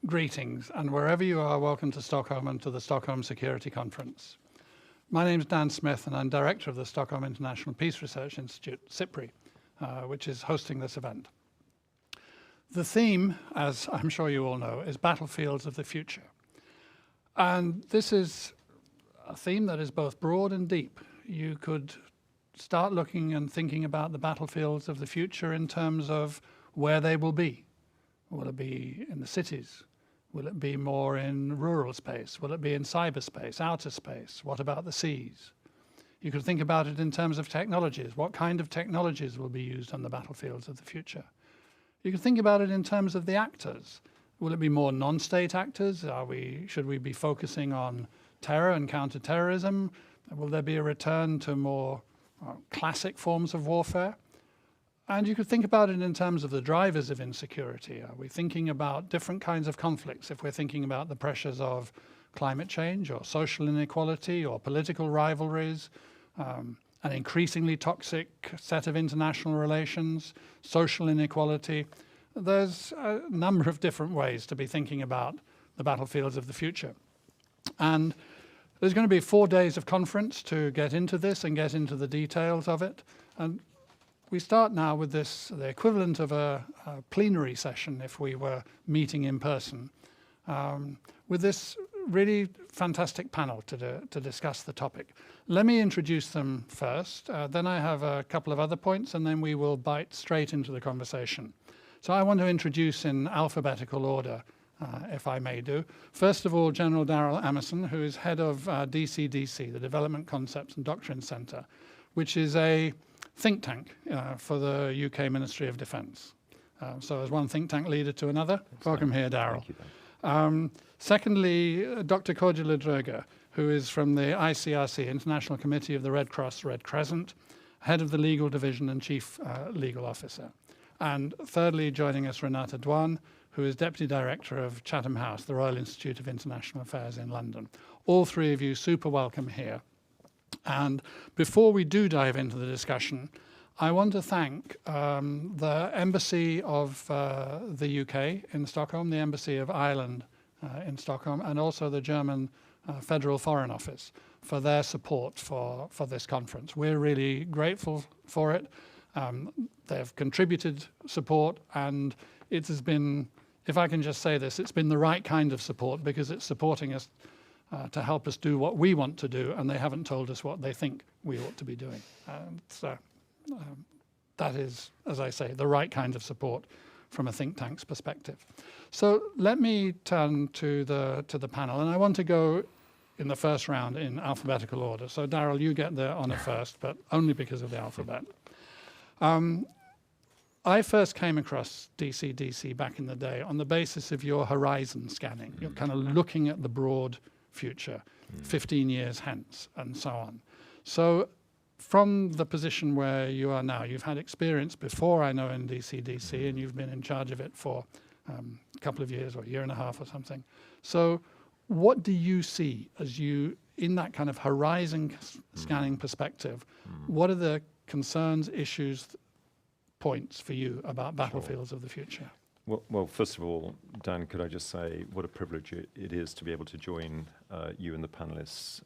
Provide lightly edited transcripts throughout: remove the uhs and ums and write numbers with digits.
Greetings, and wherever you are, welcome to Stockholm and to the Stockholm Security Conference. My name is Dan Smith, and I'm Director of the Stockholm International Peace Research Institute, SIPRI, which is hosting this event. The theme, as I'm sure you all know, is battlefields of the future. And this is a theme that is both broad and deep. You could start looking and thinking about the battlefields of the future in terms of where they will be. Will it be in the cities? Will it be more in rural space? Will it be in cyberspace, outer space? What about the seas? You could think about it in terms of technologies. What kind of technologies will be used on the battlefields of the future? You could think about it in terms of the actors. Will it be more non-state actors? Should we be focusing on terror and counter-terrorism? Will there be a return to more classic forms of warfare? And you could think about it in terms of the drivers of insecurity. Are we thinking about different kinds of conflicts? If we're thinking about the pressures of climate change or social inequality or political rivalries, an increasingly toxic set of international relations, social inequality, there's a number of different ways to be thinking about the battlefields of the future. And there's going to be 4 days of conference to get into this and get into the details of it. And we start now with this, the equivalent of a plenary session if we were meeting in person, with this really fantastic panel to discuss the topic. Let me introduce them first, then I have a couple of other points, and then we will bite straight into the conversation. So I want to introduce in alphabetical order, if I may do. First of all, General Daryl Amerson, who is head of DCDC, the Development Concepts and Doctrines Centre, which is a think tank for the UK Ministry of Defence. So as one think tank leader to another, welcome here, Daryl. Secondly, Dr. Cordula Droger, who is from the ICRC, International Committee of the Red Cross Red Crescent, head of the legal division and chief legal officer. And thirdly, joining us, Renata Dwan, who is Deputy Director of Chatham House, the Royal Institute of International Affairs in London. All three of you super welcome here. And before we do dive into the discussion, I want to thank the Embassy of the UK in Stockholm, the Embassy of Ireland in Stockholm, and also the German Federal Foreign Office for their support for this conference. We're really grateful for it. They've contributed support, and it has been, if I can just say this, it's been the right kind of support because it's supporting us to help us do what we want to do, and they haven't told us what they think we ought to be doing. So that is, as I say, the right kind of support from a think tank's perspective. So let me turn to the panel, and I want to go in the first round in alphabetical order. So Daryl, you get the honour first, but only because of the alphabet. I first came across DCDC back in the day on the basis of your horizon scanning. You're kind of looking at the broad future, 15 years hence, and so on. So from the position where you are now, you've had experience before, I know, in DCDC, and you've been in charge of it for a couple of years or a year and a half or something. So what do you see as you, in that kind of horizon scanning perspective, what are the concerns, issues, points for you about battlefields of the future? Well, first of all, Dan, could I just say what a privilege it is to be able to join you and the panelists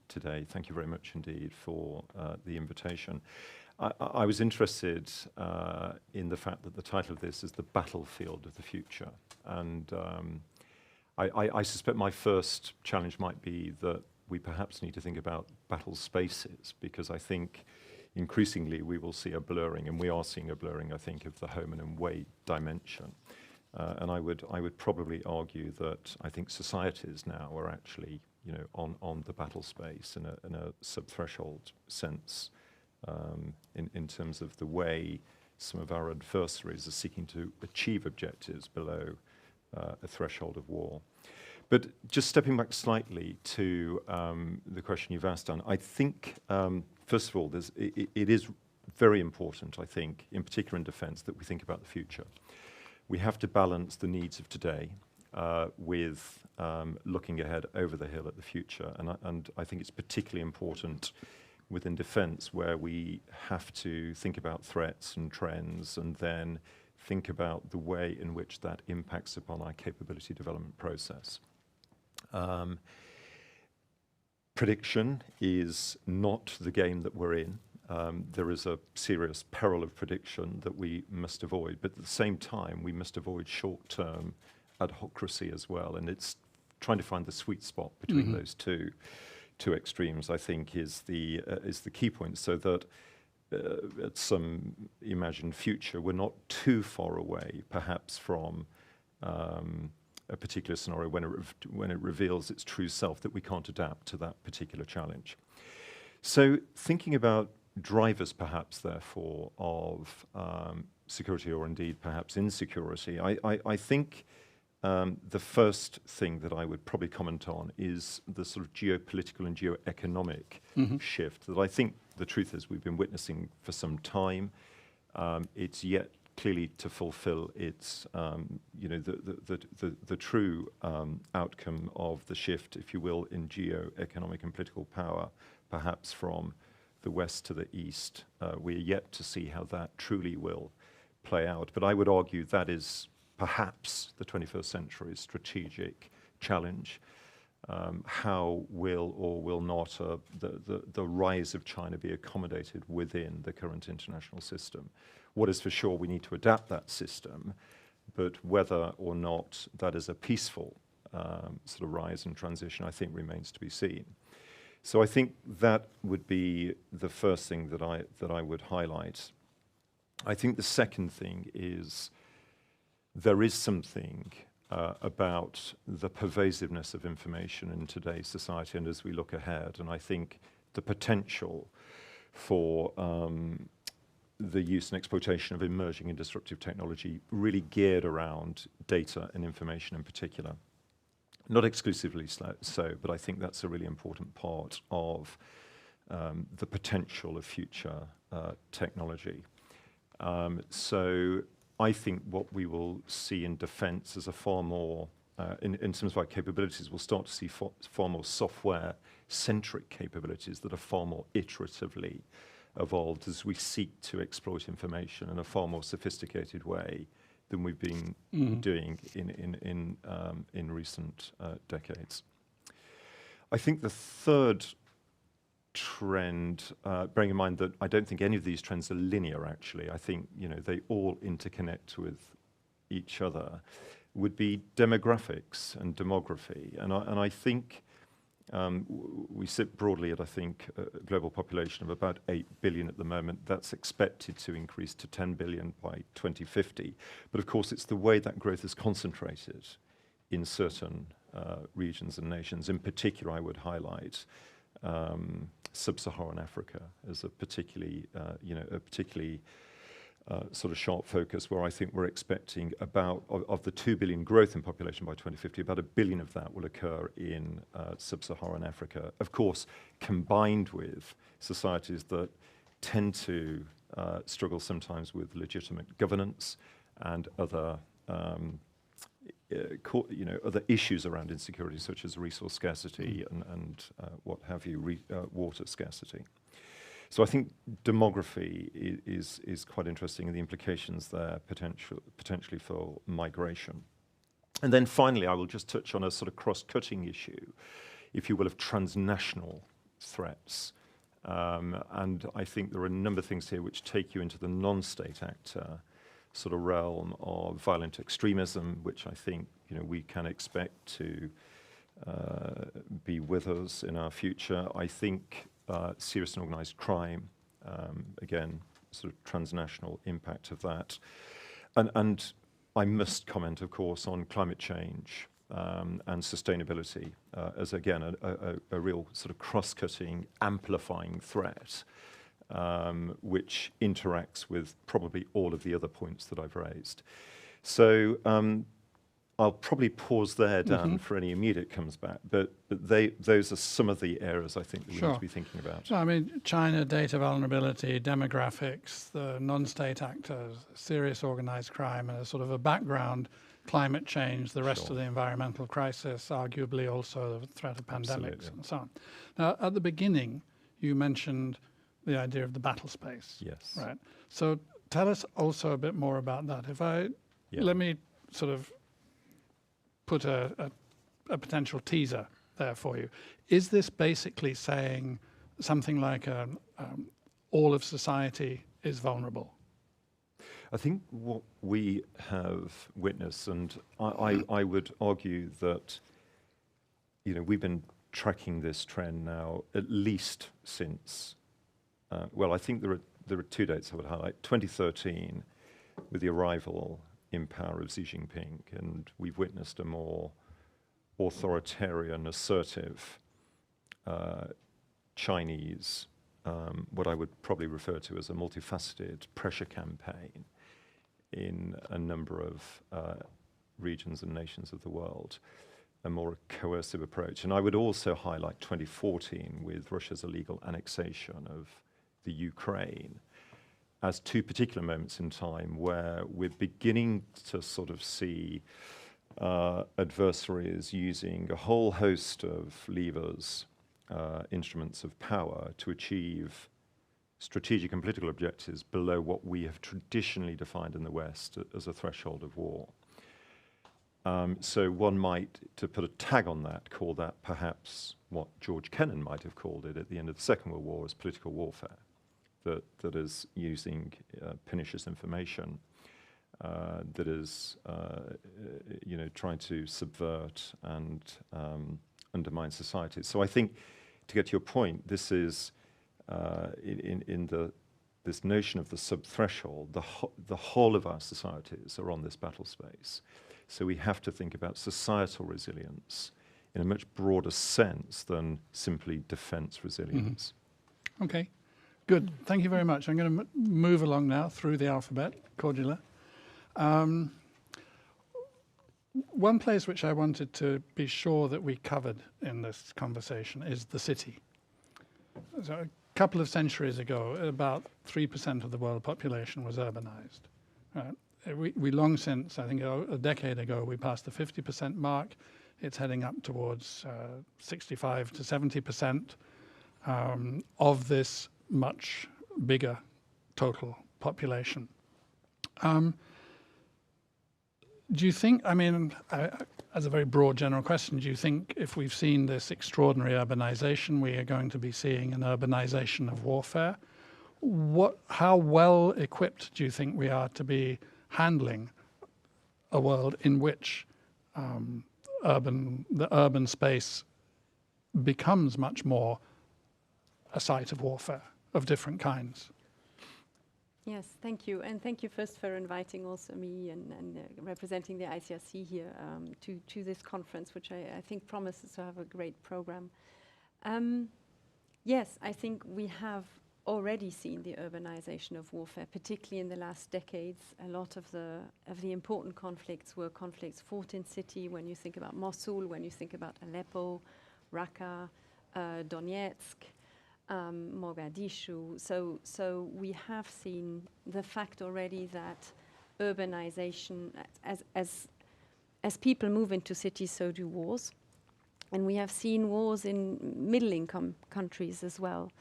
today. Thank you very much indeed for the invitation. I was interested in the fact that the title of this is The Battlefield of the Future. And I suspect my first challenge might be that we perhaps need to think about battle spaces, because I think increasingly we will see a blurring, and we are seeing a blurring, I think, of the home and away dimension. And I would probably argue that I think societies now are actually, on the battle space in a sub-threshold sense, in terms of the way some of our adversaries are seeking to achieve objectives below a threshold of war. But just stepping back slightly to the question you've asked, Dan, I think, first of all, it is very important, I think, in particular in defence, that we think about the future. We have to balance the needs of today with looking ahead over the hill at the future. And I think it's particularly important within defence, where we have to think about threats and trends and then think about the way in which that impacts upon our capability development process. Prediction is not the game that we're in. There is a serious peril of prediction that we must avoid, but at the same time, we must avoid short-term adhocracy as well, and it's trying to find the sweet spot between those two extremes, I think, is the key point, so that at some imagined future, we're not too far away, perhaps, from a particular scenario when it reveals its true self, that we can't adapt to that particular challenge. So thinking about drivers, perhaps, therefore, of security, or indeed perhaps insecurity, I think the first thing that I would probably comment on is the sort of geopolitical and geoeconomic shift that I think the truth is we've been witnessing for some time. It's yet clearly to fulfill its, the true outcome of the shift, if you will, in geoeconomic and political power, perhaps from the west to the east. We're yet to see how that truly will play out. But I would argue that is perhaps the 21st century's strategic challenge. How will or will not the rise of China be accommodated within the current international system? What is for sure, we need to adapt that system, but whether or not that is a peaceful sort of rise and transition, I think remains to be seen. So I think that would be the first thing that I would highlight. I think the second thing is there is something about the pervasiveness of information in today's society and as we look ahead, and I think the potential for the use and exploitation of emerging and disruptive technology really geared around data and information in particular. Not exclusively so, but I think that's a really important part of the potential of future technology. So I think what we will see in defense is a far more, in terms of our capabilities, we'll start to see far more software-centric capabilities that are far more iteratively evolved as we seek to exploit information in a far more sophisticated way than we've been doing in recent decades. I think the third trend, bearing in mind that I don't think any of these trends are linear, actually, I think they all interconnect with each other, would be demographics and demography. And I think we sit broadly at, I think, a global population of about 8 billion at the moment. That's expected to increase to 10 billion by 2050. But of course, it's the way that growth is concentrated in certain regions and nations. In particular, I would highlight sub-Saharan Africa as a particularly sort of sharp focus, where I think we're expecting about, of the 2 billion growth in population by 2050, about 1 billion of that will occur in sub-Saharan Africa. Of course, combined with societies that tend to struggle sometimes with legitimate governance and other other issues around insecurity, such as resource scarcity and what have you, water scarcity. So I think demography is quite interesting, and the implications there potentially for migration. And then finally, I will just touch on a sort of cross-cutting issue, if you will, of transnational threats. And I think there are a number of things here which take you into the non-state actor sort of realm of violent extremism, which I think we can expect to be with us in our future. I think serious and organized crime, again, sort of transnational impact of that. And I must comment, of course, on climate change and sustainability as, again, a real sort of cross-cutting, amplifying threat, which interacts with probably all of the other points that I've raised. So I'll probably pause there, Dan, for any immediate comes back, but those are some of the areas I think that we need to be thinking about. So, I mean, China, data vulnerability, demographics, the non-state actors, serious organized crime, and a sort of a background, climate change, the rest of the environmental crisis, arguably also the threat of pandemics and so on. Now, at the beginning, you mentioned the idea of the battle space. Yes. Right. So tell us also a bit more about that. Let me sort of put a potential teaser there for you. Is this basically saying something like all of society is vulnerable? I think what we have witnessed, and I would argue that, we've been tracking this trend now at least since, I think there are two dates I would highlight. 2013, with the arrival in power of Xi Jinping, and we've witnessed a more authoritarian, assertive Chinese, what I would probably refer to as a multifaceted pressure campaign in a number of regions and nations of the world, a more coercive approach. And I would also highlight 2014 with Russia's illegal annexation of the Ukraine as two particular moments in time where we're beginning to sort of see adversaries using a whole host of levers, instruments of power to achieve strategic and political objectives below what we have traditionally defined in the West as a threshold of war. So one might, to put a tag on that, call that perhaps what George Kennan might have called it at the end of the Second World War as political warfare, that is using pernicious information, that is trying to subvert and undermine society. So I think, to get to your point, this is this notion of the sub-threshold, the whole of our societies are on this battle space. So we have to think about societal resilience in a much broader sense than simply defense resilience. Mm-hmm. Okay, good. Thank you very much. I'm going to move along now through the alphabet, Cordula. One place which I wanted to be sure that we covered in this conversation is the city. So a couple of centuries ago, about 3% of the world population was urbanized. We long since, I think a decade ago, we passed the 50% mark. It's heading up towards 65 to 70% of this much bigger total population. Do you think, as a very broad general question, do you think if we've seen this extraordinary urbanization, we are going to be seeing an urbanization of warfare? How well equipped do you think we are to be handling a world in which the urban space becomes much more a site of warfare of different kinds? Yes, thank you. And thank you first for inviting also me and representing the ICRC here to this conference, which I think promises to have a great program. Yes, I think we have already seen the urbanization of warfare, particularly in the last decades. A lot of the important conflicts were conflicts fought in city. When you think about Mosul, when you think about Aleppo, Raqqa, Donetsk, Mogadishu. So we have seen the fact already that urbanization, as people move into cities, so do wars. And we have seen wars in middle-income countries as well.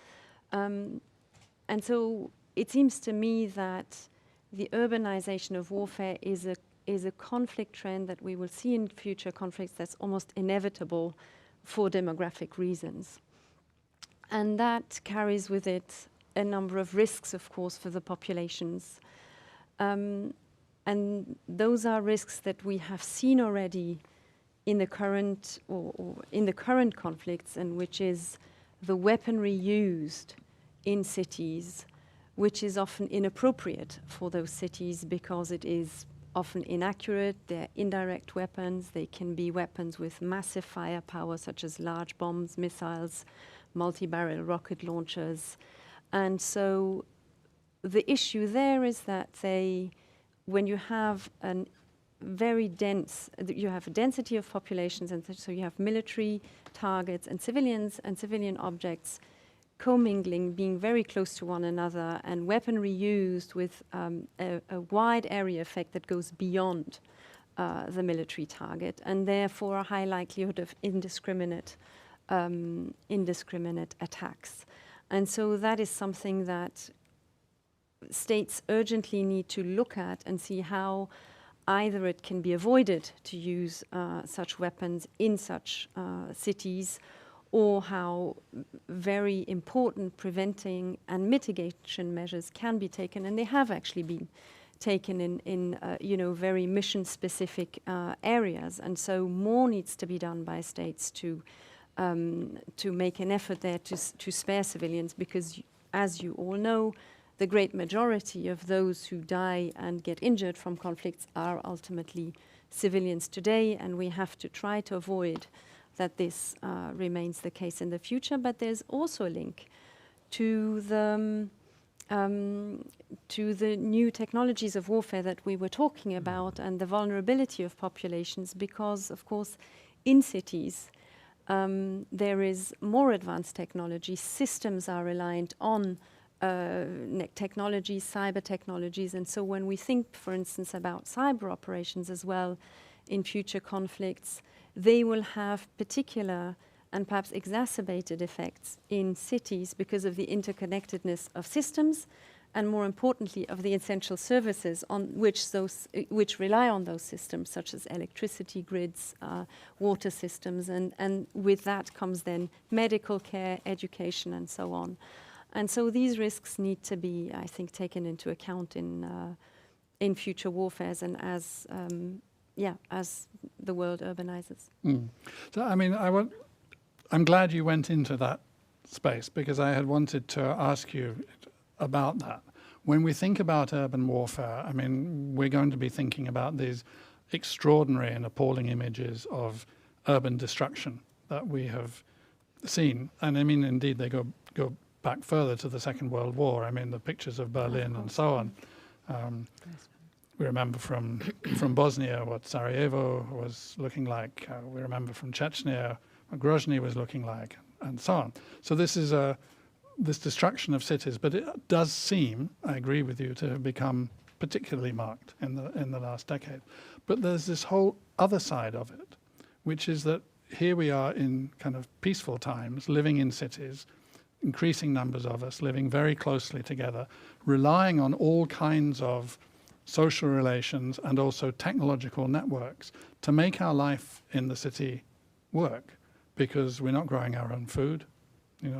And so it seems to me that the urbanization of warfare is a conflict trend that we will see in future conflicts that's almost inevitable for demographic reasons. And that carries with it a number of risks, of course, for the populations. And those are risks that we have seen already in the current or in the current conflicts, and which is the weaponry used in cities, which is often inappropriate for those cities because it is often inaccurate. They're indirect weapons. They can be weapons with massive firepower, such as large bombs, missiles, multi-barrel rocket launchers. And so the issue there is that when you have a very dense, you have a density of populations, and so you have military targets and civilians and civilian objects commingling, being very close to one another, and weaponry used with a wide area effect that goes beyond the military target, and therefore a high likelihood of indiscriminate attacks. And so that is something that states urgently need to look at and see how either it can be avoided to use such weapons in such cities, or how very important preventing and mitigation measures can be taken, and they have actually been taken in very mission-specific areas. And so more needs to be done by states to make an effort there to spare civilians, because, as you all know, the great majority of those who die and get injured from conflicts are ultimately civilians today, and we have to try to avoid that this remains the case in the future. But there's also a link to the new technologies of warfare that we were talking about, and the vulnerability of populations, because, of course, in cities, there is more advanced technology. Systems are reliant on technologies, cyber technologies. And so when we think, for instance, about cyber operations as well in future conflicts, they will have particular and perhaps exacerbated effects in cities because of the interconnectedness of systems, and more importantly of the essential services on which rely on those systems, such as electricity grids, water systems, and with that comes then medical care, education, and so on. And so these risks need to be, I think, taken into account in future warfares, and as the world urbanizes. So, I mean, I'm glad you went into that space, because I had wanted to ask you about that. When we think about urban warfare, I mean, we're going to be thinking about these extraordinary and appalling images of urban destruction that we have seen. And I mean, indeed, they go back further to the Second World War. I mean, the pictures of Berlin and so on. We remember from Bosnia what Sarajevo was looking like. We remember from Chechnya what Grozny was looking like, and so on. So this is this destruction of cities, but it does seem, I agree with you, to have become particularly marked in the last decade. But there's this whole other side of it, which is that here we are in kind of peaceful times, living in cities, increasing numbers of us living very closely together, relying on all kinds of social relations and also technological networks to make our life in the city work, because we're not growing our own food.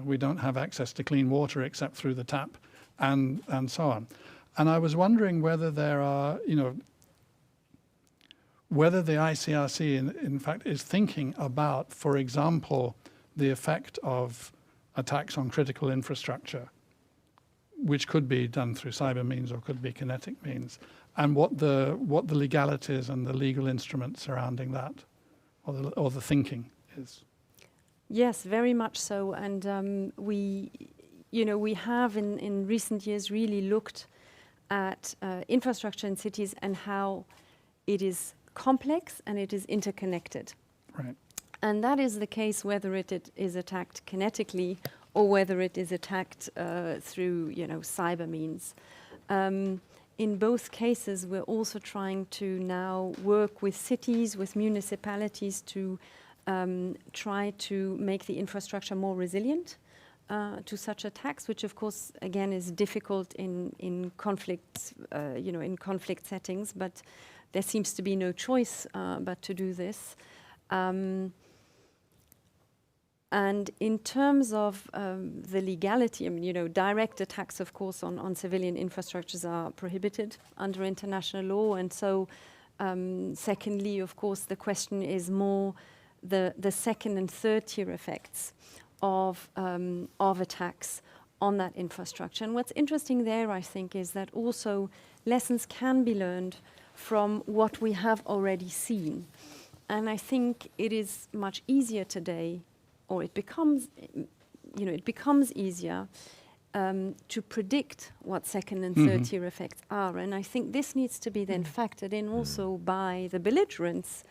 We don't have access to clean water except through the tap, and so on. And I was wondering whether there are, whether the ICRC in fact is thinking about, for example, the effect of attacks on critical infrastructure, which could be done through cyber means or could be kinetic means, and what the legalities and the legal instruments surrounding that, or the thinking is. Yes, very much so. And we have in recent years really looked at infrastructure in cities and how it is complex and it is interconnected. Right. And that is the case whether it is attacked kinetically or whether it is attacked through cyber means. In both cases, we're also trying to now work with cities, with municipalities to try to make the infrastructure more resilient to such attacks, which of course again is difficult in conflicts, in conflict settings. But there seems to be no choice but to do this. And in terms of the legality, I mean, direct attacks, of course, on civilian infrastructures are prohibited under international law. And so, secondly, of course, the question is more the second and third tier effects of attacks on that infrastructure. And what's interesting there, I think, is that also lessons can be learned from what we have already seen. And I think it is much easier today, or it becomes easier to predict what second and third tier effects are. And I think this needs to be then factored in also by the belligerents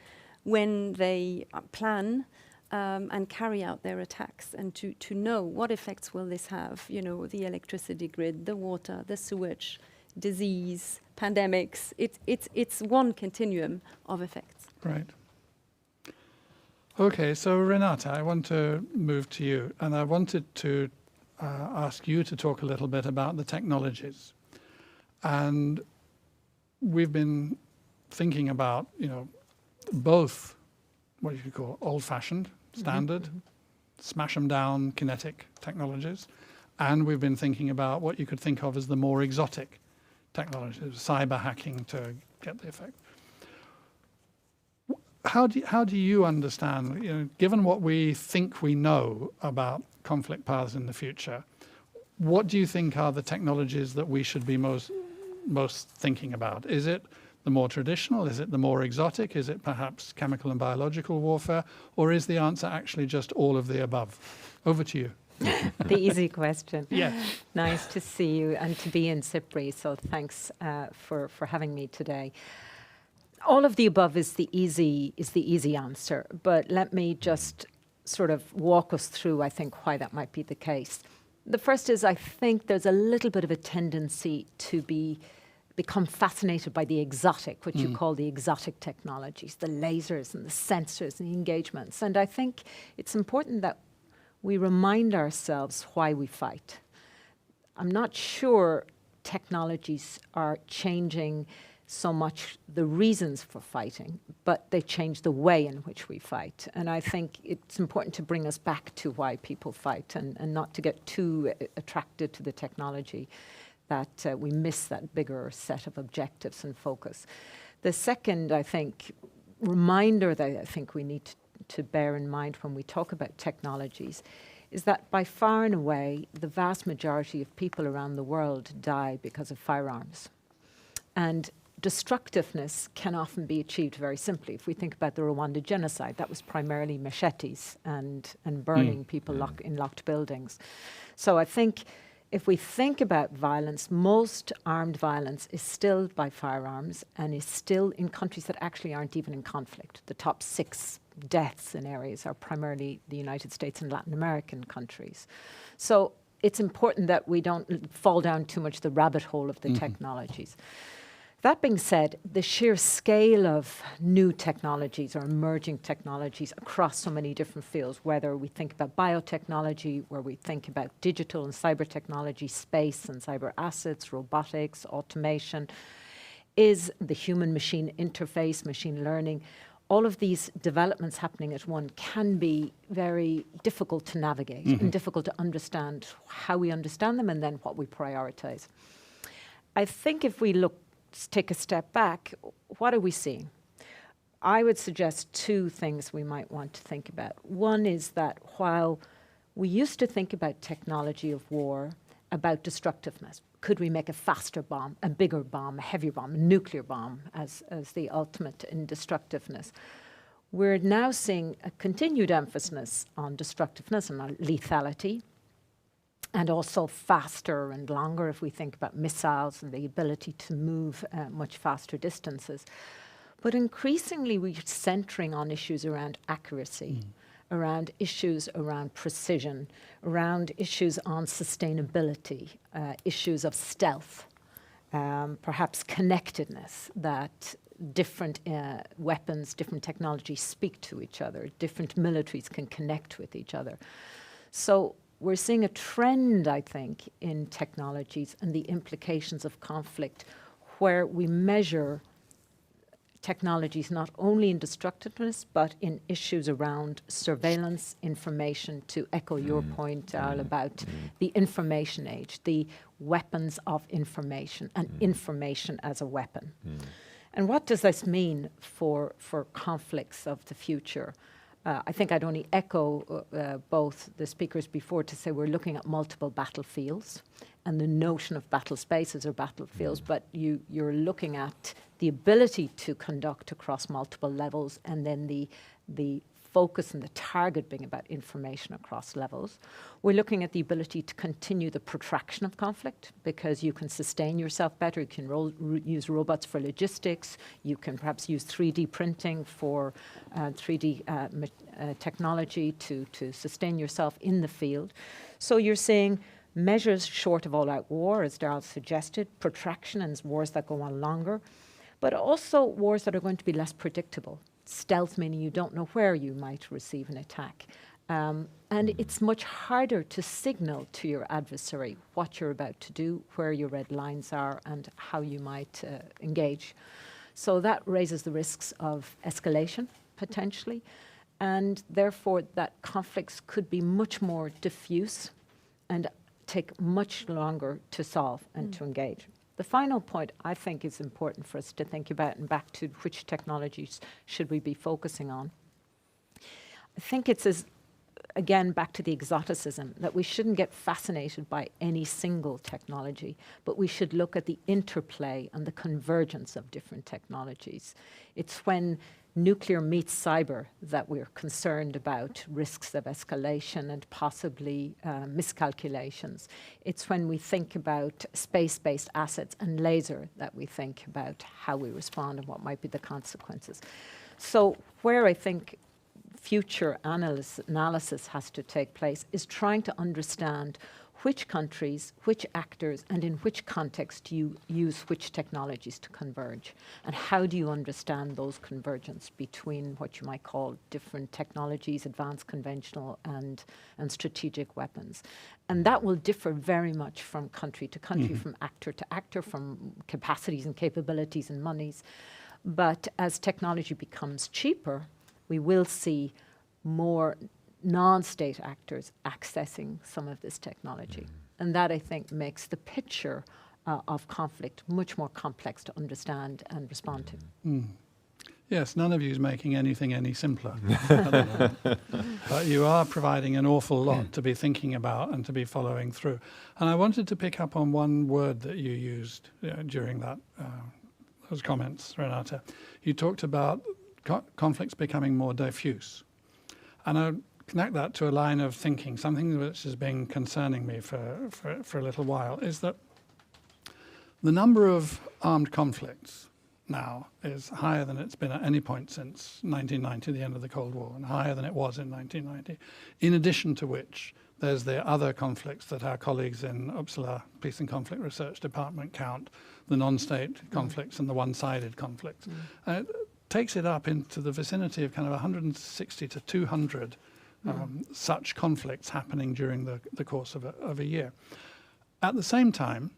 when they plan and carry out their attacks, and to know what effects will this have, the electricity grid, the water, the sewage, disease, pandemics. It's one continuum of effects. Right. Okay, so Renata, I want to move to you, and I wanted to ask you to talk a little bit about the technologies. And we've been thinking about, both what you could call old-fashioned, standard, smash them down, kinetic technologies, and we've been thinking about what you could think of as the more exotic technologies, cyber hacking to get the effect. How do you understand, given what we think we know about conflict paths in the future, what do you think are the technologies that we should be most thinking about? Is it the more traditional? Is it the more exotic? Is it perhaps chemical and biological warfare? Or is the answer actually just all of the above? Over to you. The easy question. Yeah. Nice to see you and to be in SIPRI, so thanks for having me today. All of the above is the easy answer, but let me just sort of walk us through, I think, why that might be the case. The first is I think there's a little bit of a tendency to become fascinated by the exotic, what you call the exotic technologies, the lasers and the sensors and the engagements. And I think it's important that we remind ourselves why we fight. I'm not sure technologies are changing so much the reasons for fighting, but they change the way in which we fight. And I think it's important to bring us back to why people fight and not to get too attracted to the technology that we miss that bigger set of objectives and focus. The second, I think, reminder that I think we need to bear in mind when we talk about technologies is that by far and away, the vast majority of people around the world die because of firearms. And destructiveness can often be achieved very simply. If we think about the Rwanda genocide, that was primarily machetes and burning people in locked buildings. So I think if we think about violence, most armed violence is still by firearms and is still in countries that actually aren't even in conflict. The top 6 deaths in areas are primarily the United States and Latin American countries. So it's important that we don't fall down too much the rabbit hole of the technologies. That being said, the sheer scale of new technologies or emerging technologies across so many different fields, whether we think about biotechnology, where we think about digital and cyber technology, space and cyber assets, robotics, automation, is the human-machine interface, machine learning. All of these developments happening at once can be very difficult to navigate and difficult to understand how we understand them and then what we prioritize. I think if we take a step back, what are we seeing? I would suggest 2 things we might want to think about. One is that while we used to think about technology of war, about destructiveness, could we make a faster bomb, a bigger bomb, a heavier bomb, a nuclear bomb as the ultimate in destructiveness? We're now seeing a continued emphasis on destructiveness and on lethality, and also faster and longer if we think about missiles and the ability to move much faster distances. But increasingly we're centering on issues around accuracy, around issues around precision, around issues on sustainability, issues of stealth, perhaps connectedness, that different weapons, different technologies speak to each other, different militaries can connect with each other. So we're seeing a trend, I think, in technologies and the implications of conflict where we measure technologies not only in destructiveness, but in issues around surveillance, information, to echo your point, Al, about the information age, the weapons of information, and information as a weapon. And what does this mean for conflicts of the future? I think I'd only echo both the speakers before to say we're looking at multiple battlefields and the notion of battle spaces or battlefields, but you're looking at the ability to conduct across multiple levels and then the focus and the target being about information across levels. We're looking at the ability to continue the protraction of conflict because you can sustain yourself better. You can use robots for logistics. You can perhaps use 3D printing for 3D technology to sustain yourself in the field. So you're seeing measures short of all-out war, as Darrell suggested, protraction and wars that go on longer, but also wars that are going to be less predictable. Stealth, meaning you don't know where you might receive an attack. And it's much harder to signal to your adversary what you're about to do, where your red lines are, and how you might engage. So that raises the risks of escalation, potentially, and therefore that conflicts could be much more diffuse and take much longer to solve and to engage. The final point I think is important for us to think about, and back to which technologies should we be focusing on. I think it's again, back to the exoticism, that we shouldn't get fascinated by any single technology, but we should look at the interplay and the convergence of different technologies. It's when nuclear meets cyber that we're concerned about risks of escalation and possibly miscalculations. It's when we think about space-based assets and laser that we think about how we respond and what might be the consequences. So where I think future analysis has to take place is trying to understand which countries, which actors, and in which context you use which technologies to converge. And how do you understand those convergence between what you might call different technologies, advanced, conventional, and strategic weapons. And that will differ very much from country to country, from actor to actor, from capacities and capabilities and monies. But as technology becomes cheaper, we will see more non-state actors accessing some of this technology. And that, I think, makes the picture of conflict much more complex to understand and respond to. Yes, none of you is making anything any simpler at the moment. But you are providing an awful lot to be thinking about and to be following through. And I wanted to pick up on one word that you used during that those comments, Renata. You talked about conflicts becoming more diffuse. And I connect that to a line of thinking, something which has been concerning me for a little while, is that the number of armed conflicts now is higher than it's been at any point since 1990, the end of the Cold War, and higher than it was in 1990. In addition to which, there's the other conflicts that our colleagues in Uppsala Peace and Conflict Research Department count, the non-state conflicts and the one-sided conflicts. It takes it up into the vicinity of kind of 160 to 200 such conflicts happening during the course of a year. At the same time,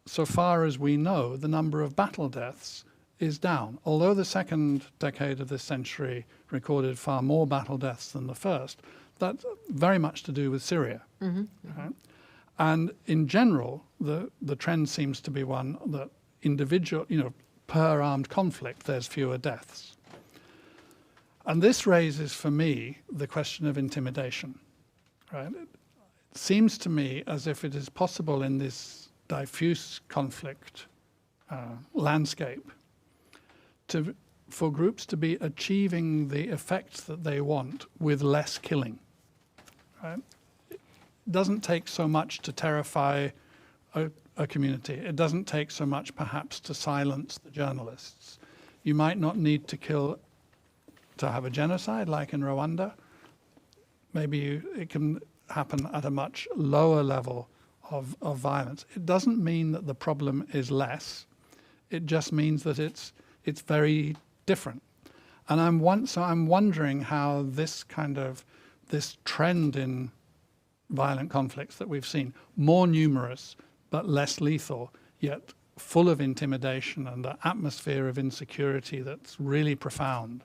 so far as we know, the number of battle deaths is down. Although the second decade of this century recorded far more battle deaths than the first, that's very much to do with Syria. Right? And in general, the trend seems to be one that individual, per armed conflict, there's fewer deaths. And this raises for me the question of intimidation. Right? It seems to me as if it is possible in this diffuse conflict landscape for groups to be achieving the effects that they want with less killing. Right? It doesn't take so much to terrify a community. It doesn't take so much perhaps to silence the journalists. You might not need to have a genocide like in Rwanda. Maybe it can happen at a much lower level of violence. It doesn't mean that the problem is less. It just means that it's very different. And I'm wondering how this trend in violent conflicts that we've seen, more numerous but less lethal, yet full of intimidation and an atmosphere of insecurity that's really profound,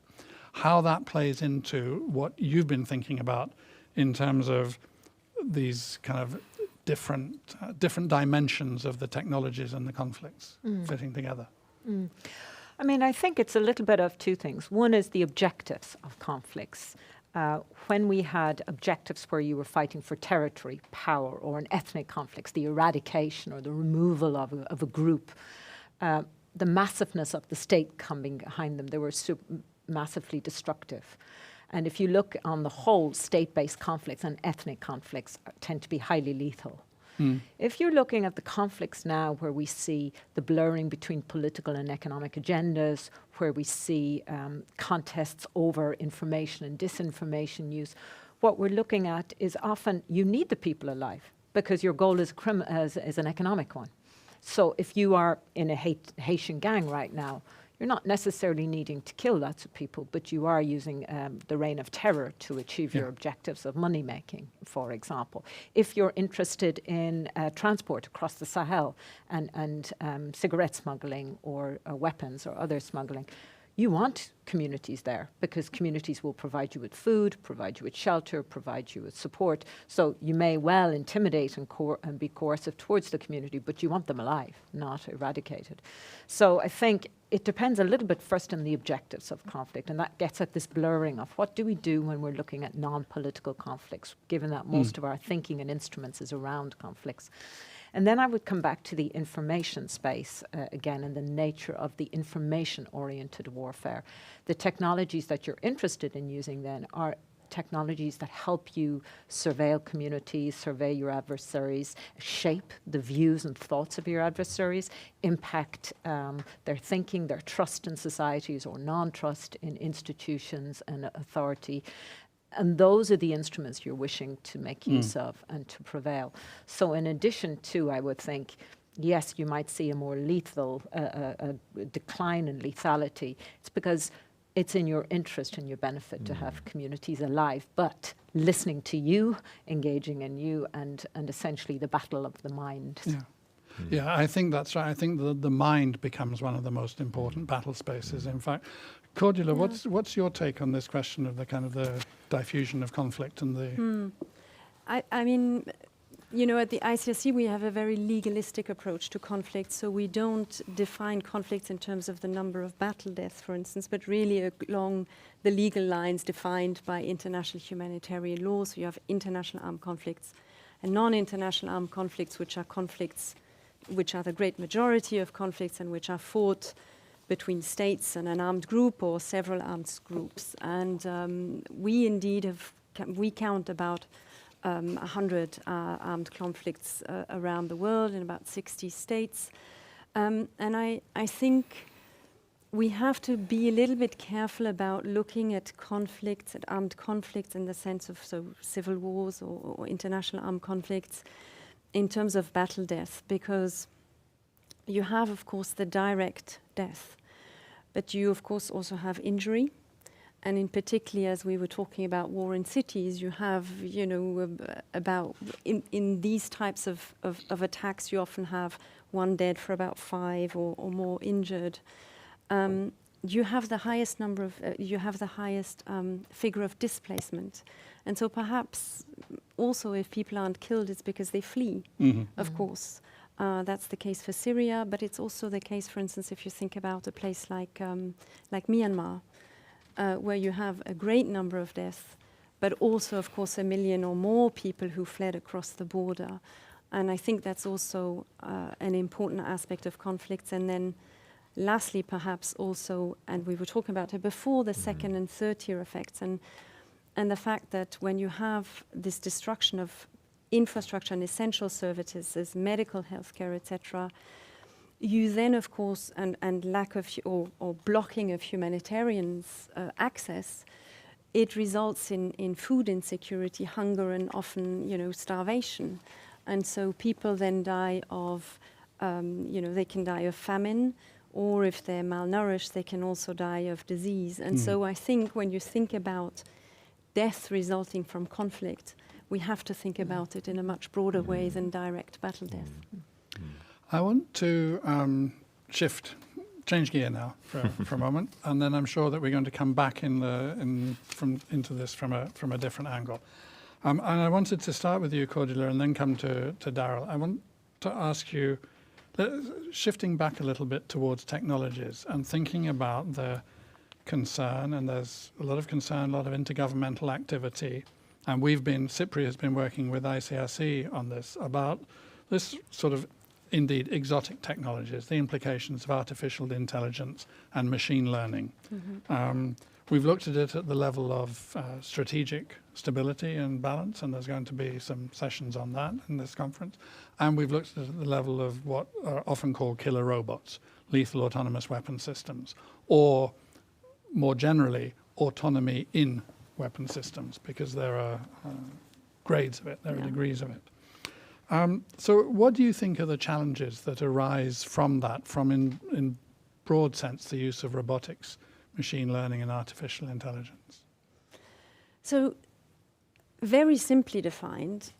how that plays into what you've been thinking about in terms of these kind of different dimensions of the technologies and the conflicts fitting together. I mean, I think it's a little bit of two things. One is the objectives of conflicts. When we had objectives where you were fighting for territory, power, or an ethnic conflict, the eradication or the removal of a group, the massiveness of the state coming behind them, they were massively destructive. And if you look on the whole, state-based conflicts and ethnic conflicts tend to be highly lethal. If you're looking at the conflicts now where we see the blurring between political and economic agendas, where we see contests over information and disinformation use, what we're looking at is often you need the people alive because your goal is an economic one. So if you are in a Haitian gang right now, you're not necessarily needing to kill lots of people, but you are using the reign of terror to achieve your objectives of money making, for example. If you're interested in transport across the Sahel and cigarette smuggling or weapons or other smuggling, you want communities there because communities will provide you with food, provide you with shelter, provide you with support. So you may well intimidate and be coercive towards the community, but you want them alive, not eradicated. So I think it depends a little bit first on the objectives of conflict, and that gets at this blurring of what do we do when we're looking at non-political conflicts, given that most of our thinking and instruments is around conflicts. And then I would come back to the information space again and the nature of the information-oriented warfare. The technologies that you're interested in using then are technologies that help you surveil communities, survey your adversaries, shape the views and thoughts of your adversaries, impact their thinking, their trust in societies or non-trust in institutions and authority. And those are the instruments you're wishing to make use of and to prevail. So in addition to, I would think, yes, you might see a more lethal, a decline in lethality. It's because it's in your interest and your benefit to have communities alive, but listening to you, engaging in you, and essentially the battle of the mind. Yeah. Yeah, I think that's right. I think the mind becomes one of the most important battle spaces. In fact, Cordula, what's your take on this question of the kind of the diffusion of conflict and the... I mean, you know, at the ICRC we have a very legalistic approach to conflict, so we don't define conflicts in terms of the number of battle deaths, for instance, but really along the legal lines defined by international humanitarian law. So you have international armed conflicts and non-international armed conflicts, which are conflicts which are the great majority of conflicts and which are fought between states and an armed group or several armed groups. And we indeed we count about 100 armed conflicts around the world in about 60 states. And I think we have to be a little bit careful about looking at conflicts, at armed conflicts in the sense of civil wars or international armed conflicts in terms of battle death, because you have, of course, the direct death, but you, of course, also have injury. And in particular, as we were talking about war in cities, you have, you know, about in these types of attacks, you often have one dead for about 5 or more injured. You have the highest number of, figure of displacement. And so perhaps also if people aren't killed, it's because they flee, of course. That's the case for Syria, but it's also the case, for instance, if you think about a place like Myanmar, where you have a great number of deaths, but also, of course, 1 million or more people who fled across the border. And I think that's also an important aspect of conflicts. And then lastly, perhaps also, and we were talking about it before, the second and third tier effects, and the fact that when you have this destruction of infrastructure and essential services, medical healthcare, etc., you then, of course, and lack of or blocking of humanitarians' access, it results in food insecurity, hunger, and often, you know, starvation. And so people then die of, they can die of famine, or if they're malnourished, they can also die of disease. And so I think when you think about death resulting from conflict, we have to think about it in a much broader way than direct battle death. I want to change gear now for a moment, and then I'm sure that we're going to come back into this from a different angle. And I wanted to start with you, Cordula, and then come to Daryl. I want to ask you, shifting back a little bit towards technologies and thinking about the concern, and there's a lot of concern, a lot of intergovernmental activity, and SIPRI has been working with ICRC on this, about this sort of indeed exotic technologies, the implications of artificial intelligence and machine learning. We've looked at it at the level of strategic stability and balance, and there's going to be some sessions on that in this conference. And we've looked at it at the level of what are often called killer robots, lethal autonomous weapon systems, or more generally, autonomy in weapon systems, because there are grades of it, there are degrees of it. So what do you think are the challenges that arise from that, from broad sense, the use of robotics, machine learning, and artificial intelligence? So, very simply defined,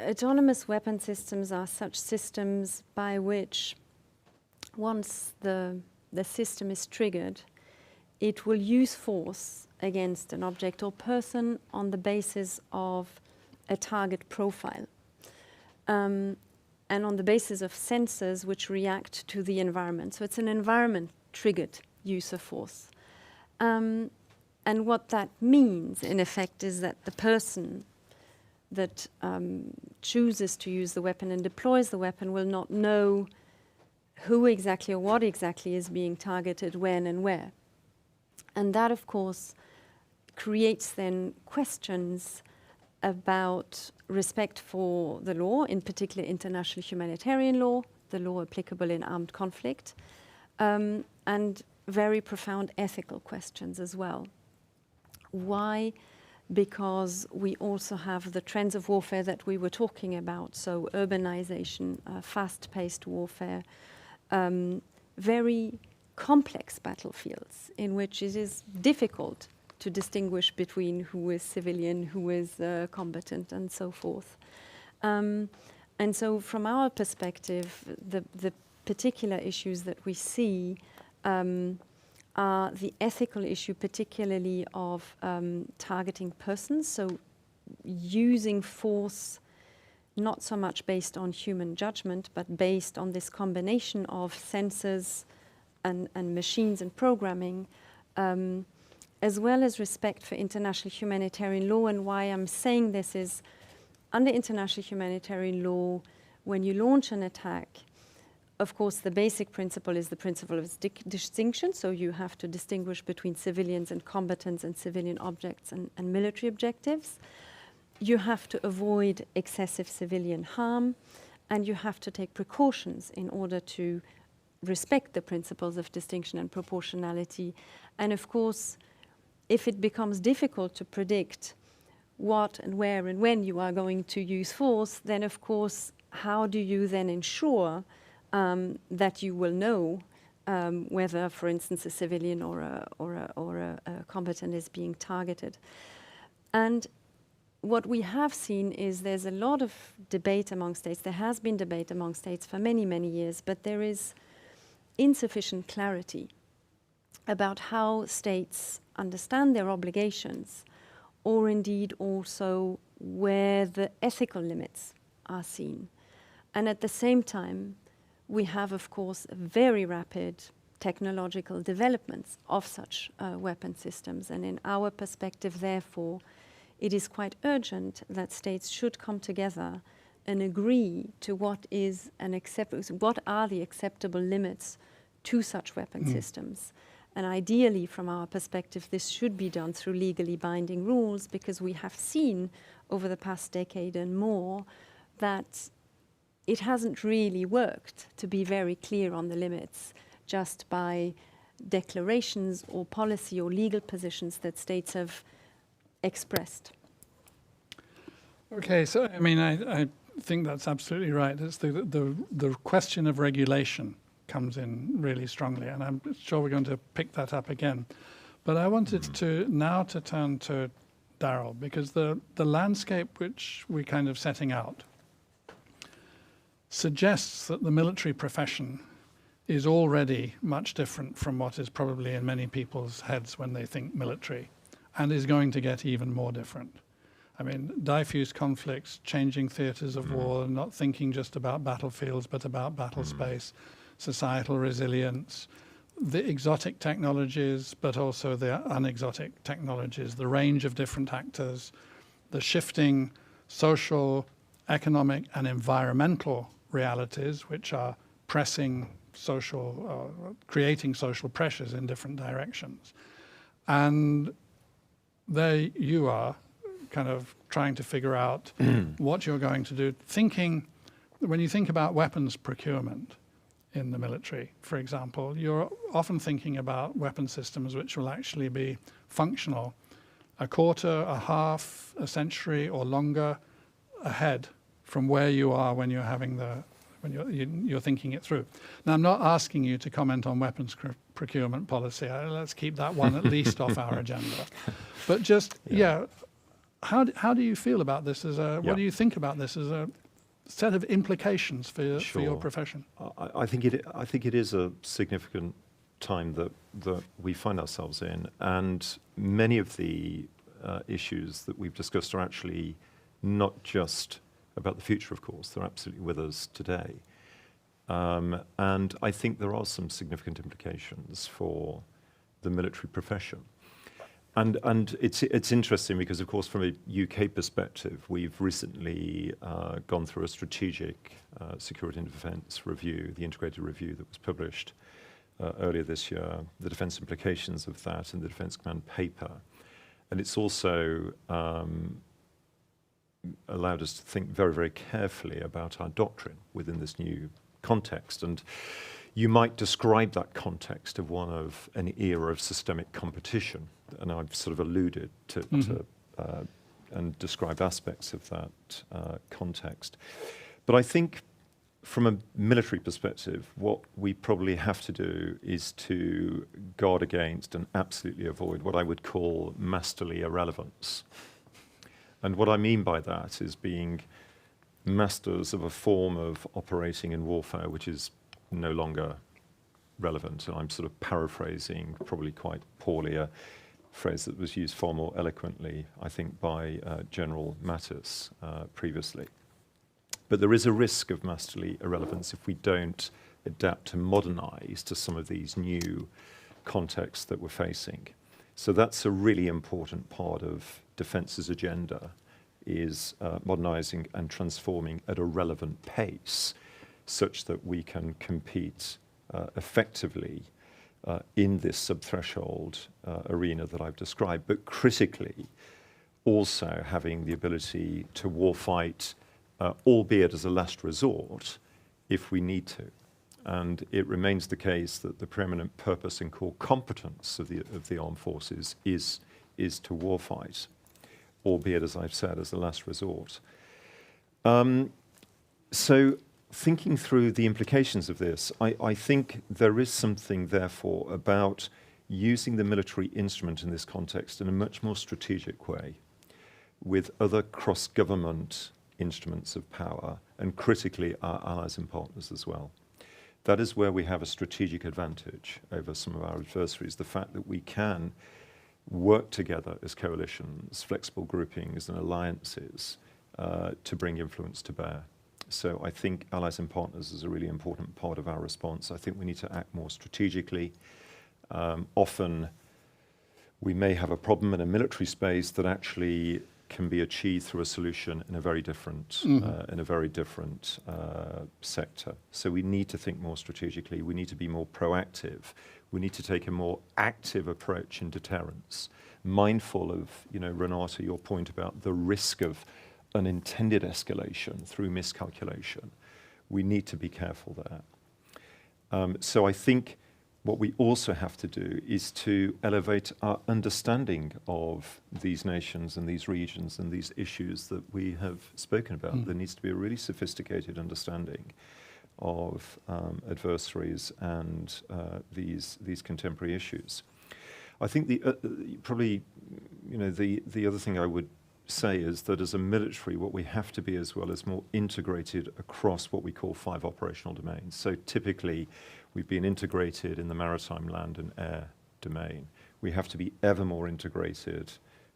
autonomous weapon systems are such systems by which, once the system is triggered, it will use force against an object or person on the basis of a target profile, and on the basis of sensors which react to the environment. So it's an environment-triggered use of force. And what that means, in effect, is that the person that chooses to use the weapon and deploys the weapon will not know who exactly or what exactly is being targeted, when and where. And that, of course, creates then questions about respect for the law, in particular international humanitarian law, the law applicable in armed conflict, and very profound ethical questions as well. Why? Because we also have the trends of warfare that we were talking about, so urbanization, fast-paced warfare, very complex battlefields in which it is difficult to distinguish between who is civilian, who is combatant, and so forth. And so from our perspective, the particular issues that we see are the ethical issue, particularly of targeting persons, so using force not so much based on human judgment, but based on this combination of sensors and machines and programming, as well as respect for international humanitarian law. And why I'm saying this is, under international humanitarian law, when you launch an attack, of course, the basic principle is the principle of distinction, so you have to distinguish between civilians and combatants and civilian objects and military objectives. You have to avoid excessive civilian harm, and you have to take precautions in order to respect the principles of distinction and proportionality. And of course, if it becomes difficult to predict what and where and when you are going to use force, then of course, how do you then ensure that you will know whether, for instance, a civilian or a combatant is being targeted? And what we have seen is there's a lot of debate among states. There has been debate among states for many, many years, but there is insufficient clarity about how states understand their obligations, or indeed also where the ethical limits are seen. And at the same time, we have, of course, very rapid technological developments of such weapon systems. And in our perspective, therefore, it is quite urgent that states should come together and agree to what are the acceptable limits to such weapon systems. And ideally, from our perspective, this should be done through legally binding rules, because we have seen over the past decade and more that it hasn't really worked to be very clear on the limits just by declarations or policy or legal positions that states have expressed. Okay, so I mean, I think that's absolutely right. It's the question of regulation comes in really strongly, and I'm sure we're going to pick that up again. But I wanted to turn to Daryl, because the landscape which we're kind of setting out suggests that the military profession is already much different from what is probably in many people's heads when they think military, and is going to get even more different. I mean, diffuse conflicts, changing theatres of war, not thinking just about battlefields, but about battle space, societal resilience, the exotic technologies, but also the unexotic technologies, the range of different actors, the shifting social, economic, and environmental realities, which are pressing social, creating social pressures in different directions. And there you are, kind of trying to figure out what you're going to do. When you think about weapons procurement in the military, for example, you're often thinking about weapon systems which will actually be functional a quarter, a half, a century, or longer ahead from where you are when you're having you're thinking it through. Now, I'm not asking you to comment on weapons procurement policy. Let's keep that one at least off our agenda. But just, how do you feel about this what do you think about this as a set of implications for your profession? I think it is a significant time that we find ourselves in, and many of the issues that we've discussed are actually not just about the future, of course. They're absolutely with us today. And I think there are some significant implications for the military profession. And it's interesting because, of course, from a UK perspective, we've recently gone through a strategic security and defence review, the integrated review that was published earlier this year, the defence implications of that in the Defence Command paper. And it's also allowed us to think very, very carefully about our doctrine within this new context. And you might describe that context of one of an era of systemic competition. And I've sort of alluded to and described aspects of that context. But I think from a military perspective, what we probably have to do is to guard against and absolutely avoid what I would call masterly irrelevance. And what I mean by that is being masters of a form of operating in warfare which is no longer relevant. And I'm sort of paraphrasing, probably quite poorly, a phrase that was used far more eloquently, I think, by General Mattis previously. But there is a risk of masterly irrelevance if we don't adapt to modernize to some of these new contexts that we're facing. So that's a really important part of defence's agenda, is modernizing and transforming at a relevant pace such that we can compete effectively in this sub-threshold arena that I've described, but critically also having the ability to warfight, albeit as a last resort, if we need to. And it remains the case that the preeminent purpose and core competence of the armed forces is to warfight, albeit, as I've said, as a last resort. So thinking through the implications of this, I think there is something, therefore, about using the military instrument in this context in a much more strategic way with other cross-government instruments of power, and critically our allies and partners as well. That is where we have a strategic advantage over some of our adversaries, the fact that we can work together as coalitions, flexible groupings and alliances to bring influence to bear. So I think allies and partners is a really important part of our response. I think we need to act more strategically. Often we may have a problem in a military space that actually can be achieved through a solution in a very different sector. So we need to think more strategically. We need to be more proactive. We need to take a more active approach in deterrence, mindful of, Renata, your point about the risk of unintended escalation through miscalculation. We need to be careful there. So I think what we also have to do is to elevate our understanding of these nations and these regions and these issues that we have spoken about. There needs to be a really sophisticated understanding of adversaries and these contemporary issues. I think the other thing I would say is that as a military, what we have to be as well is more integrated across what we call 5 operational domains. So typically, we've been integrated in the maritime, land and air domain. We have to be ever more integrated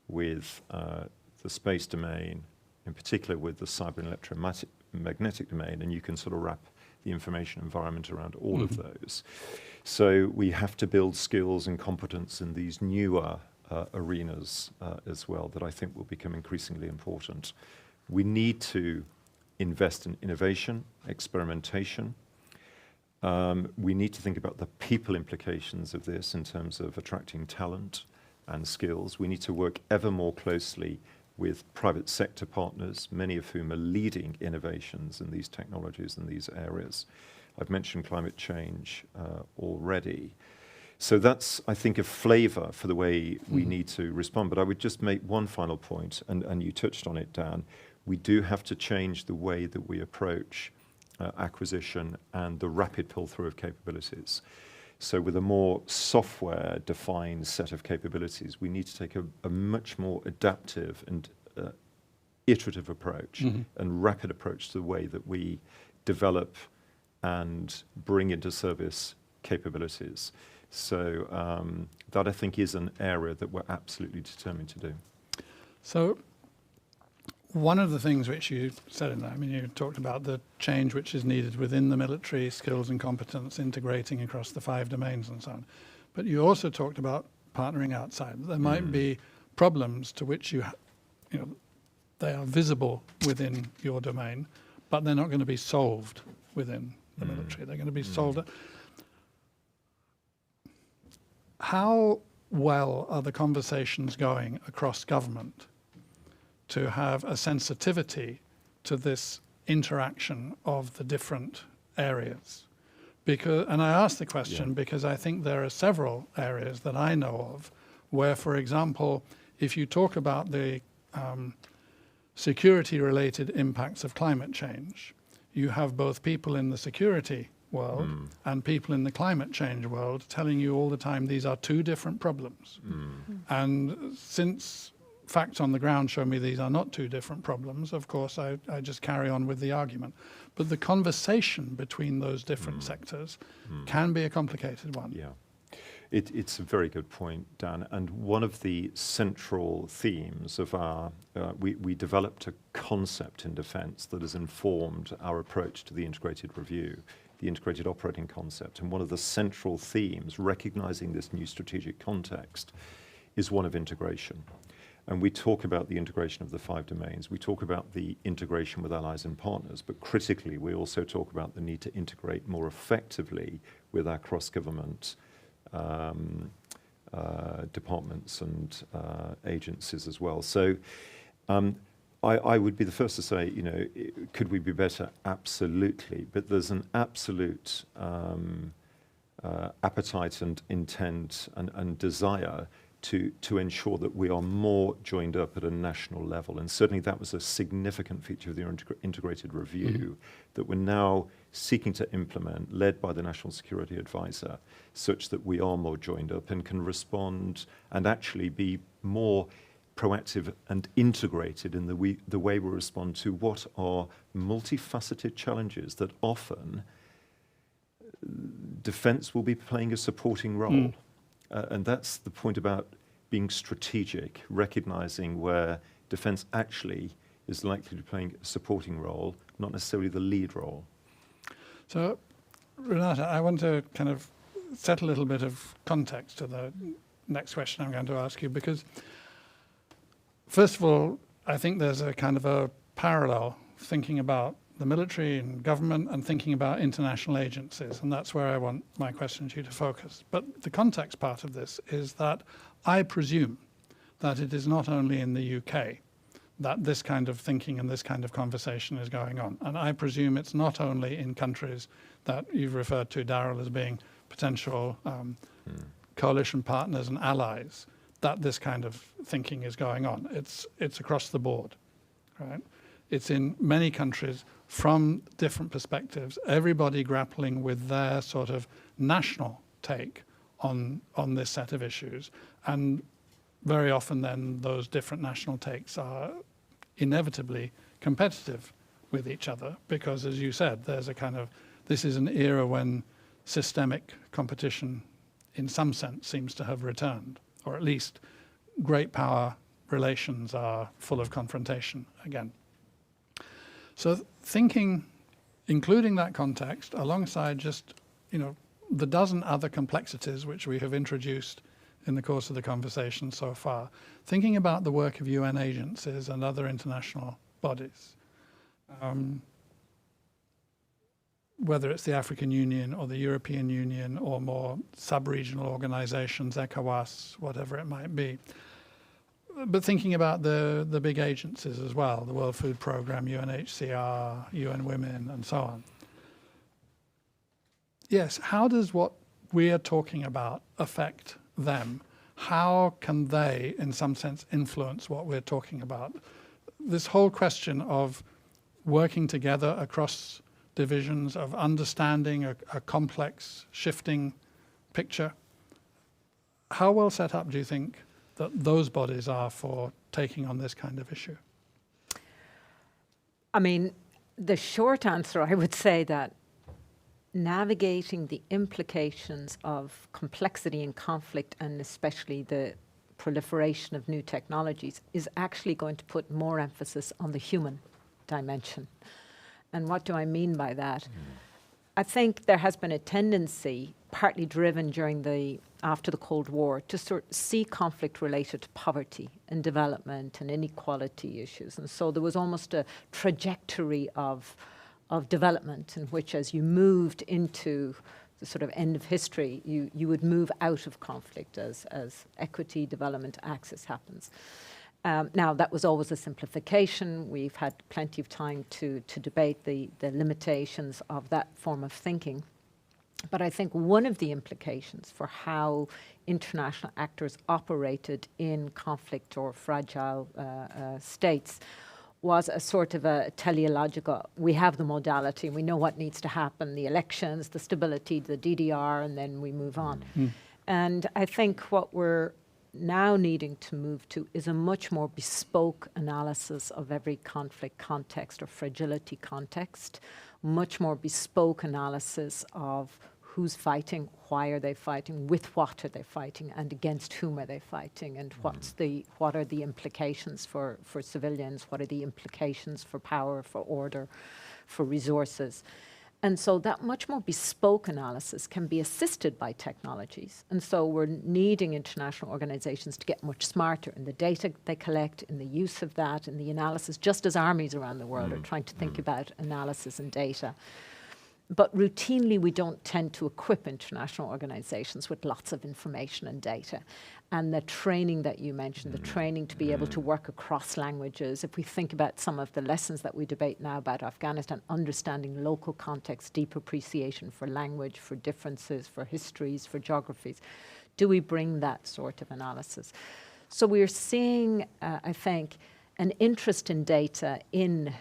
with the space domain, in particular with the cyber and electromagnetic domain, and you can sort of wrap the information environment around all of those. So we have to build skills and competence in these newer arenas as well that I think will become increasingly important. We need to invest in innovation, experimentation. We need to think about the people implications of this in terms of attracting talent and skills. We need to work ever more closely with private sector partners, many of whom are leading innovations in these technologies and these areas. I've mentioned climate change already. So that's, I think, a flavor for the way we need to respond. But I would just make one final point, and you touched on it, Dan. We do have to change the way that we approach acquisition and the rapid pull-through of capabilities. So with a more software-defined set of capabilities, we need to take a much more adaptive and iterative approach and rapid approach to the way that we develop and bring into service capabilities. So that, I think, is an area that we're absolutely determined to do. So one of the things which you said in there, I mean, you talked about the change which is needed within the military, skills and competence, integrating across the 5 domains and so on. But you also talked about partnering outside. There might be problems to which you know, they are visible within your domain, but they're not going to be solved within the military. They're going to be solved. How well are the conversations going across government to have a sensitivity to this interaction of the different areas? Because, and I ask the question because I think there are several areas that I know of where, for example, if you talk about the security-related impacts of climate change, you have both people in the security world and people in the climate change world telling you all the time these are 2 different problems. And since facts on the ground show me these are not 2 different problems, of course I just carry on with the argument. But the conversation between those different sectors can be a complicated one. Yeah. It's a very good point, Dan. And one of the central themes of our, we developed a concept in defence that has informed our approach to the integrated review, the integrated operating concept. And one of the central themes, recognising this new strategic context, is one of integration. And we talk about the integration of the 5 domains. We talk about the integration with allies and partners, but critically, we also talk about the need to integrate more effectively with our cross-government departments and agencies as well. So I would be the first to say, you know, could we be better? Absolutely. But there's an absolute appetite and intent and desire to ensure that we are more joined up at a national level. And certainly that was a significant feature of the integrated review that we're now seeking to implement, led by the National Security Advisor, such that we are more joined up and can respond and actually be more proactive and integrated in the way we respond to what are multifaceted challenges that often defence will be playing a supporting role. And that's the point about being strategic, recognising where defence actually is likely to be playing a supporting role, not necessarily the lead role. So, Renata, I want to kind of set a little bit of context to the next question I'm going to ask you, because first of all, I think there's a kind of a parallel thinking about the military and government and thinking about international agencies, and that's where I want my question to you to focus. But the context part of this is that I presume that it is not only in the UK that this kind of thinking and this kind of conversation is going on. And I presume it's not only in countries that you've referred to, Darrell, as being potential coalition partners and allies, that this kind of thinking is going on. It's across the board, right? It's in many countries from different perspectives, everybody grappling with their sort of national take on this set of issues. And very often then those different national takes are inevitably competitive with each other because, as you said, there's a kind of, this is an era when systemic competition in some sense seems to have returned, or at least great power relations are full of confrontation again. So thinking, including that context, alongside just, you know, the dozen other complexities which we have introduced in the course of the conversation so far, thinking about the work of UN agencies and other international bodies, whether it's the African Union or the European Union or more sub-regional organizations, ECOWAS, whatever it might be. But thinking about the big agencies as well, the World Food Programme, UNHCR, UN Women, and so on. Yes, how does what we are talking about affect them? How can they, in some sense, influence what we're talking about? This whole question of working together across divisions, of understanding a complex, shifting picture, how well set up do you think that those bodies are for taking on this kind of issue? I mean, the short answer, I would say that navigating the implications of complexity and conflict, and especially the proliferation of new technologies, is actually going to put more emphasis on the human dimension. And what do I mean by that? I think there has been a tendency, partly driven after the Cold War, to sort of see conflict related to poverty and development and inequality issues. And so there was almost a trajectory of development in which, as you moved into the sort of end of history, you would move out of conflict as equity, development, access happens. Now, that was always a simplification. We've had plenty of time to debate the limitations of that form of thinking. But I think one of the implications for how international actors operated in conflict or fragile states was a sort of a teleological, we have the modality, we know what needs to happen, the elections, the stability, the DDR, and then we move on. And I think what we're now needing to move to is a much more bespoke analysis of every conflict context or fragility context, much more bespoke analysis of who's fighting, why are they fighting, with what are they fighting, and against whom are they fighting, and what are the implications for civilians, what are the implications for power, for order, for resources. And so that much more bespoke analysis can be assisted by technologies. And so we're needing international organizations to get much smarter in the data they collect, in the use of that, in the analysis, just as armies around the world are trying to think about analysis and data. But routinely, we don't tend to equip international organizations with lots of information and data. And the training that you mentioned, the training to be able to work across languages, if we think about some of the lessons that we debate now about Afghanistan, understanding local context, deep appreciation for language, for differences, for histories, for geographies, do we bring that sort of analysis? So we're seeing, I think, an interest in data in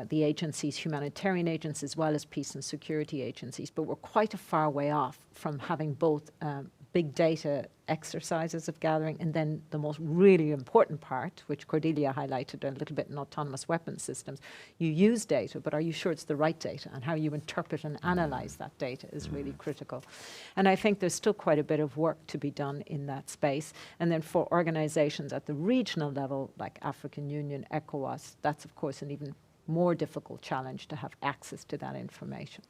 the agencies, humanitarian agencies, as well as peace and security agencies, but we're quite a far way off from having both big data exercises of gathering and then the most really important part, which Cordelia highlighted a little bit in autonomous weapons systems. You use data, but are you sure it's the right data? And how you interpret and analyze that data is really critical. And I think there's still quite a bit of work to be done in that space. And then for organizations at the regional level, like African Union, ECOWAS, that's of course an even more difficult challenge to have access to that information.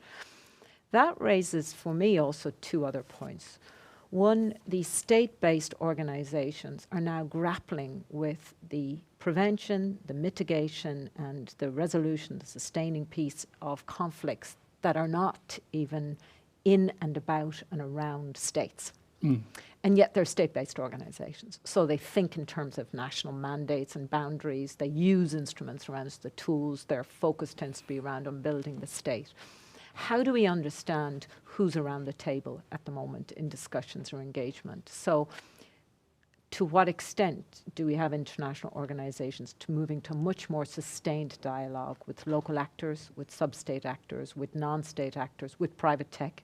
That raises for me also two other points. One, the state-based organizations are now grappling with the prevention, the mitigation, and the resolution, the sustaining peace of conflicts that are not even in and about and around states. And yet they're state-based organizations. So they think in terms of national mandates and boundaries. They use instruments around the tools. Their focus tends to be around on building the state. How do we understand who's around the table at the moment in discussions or engagement? So to what extent do we have international organizations moving to much more sustained dialogue with local actors, with sub-state actors, with non-state actors, with private tech?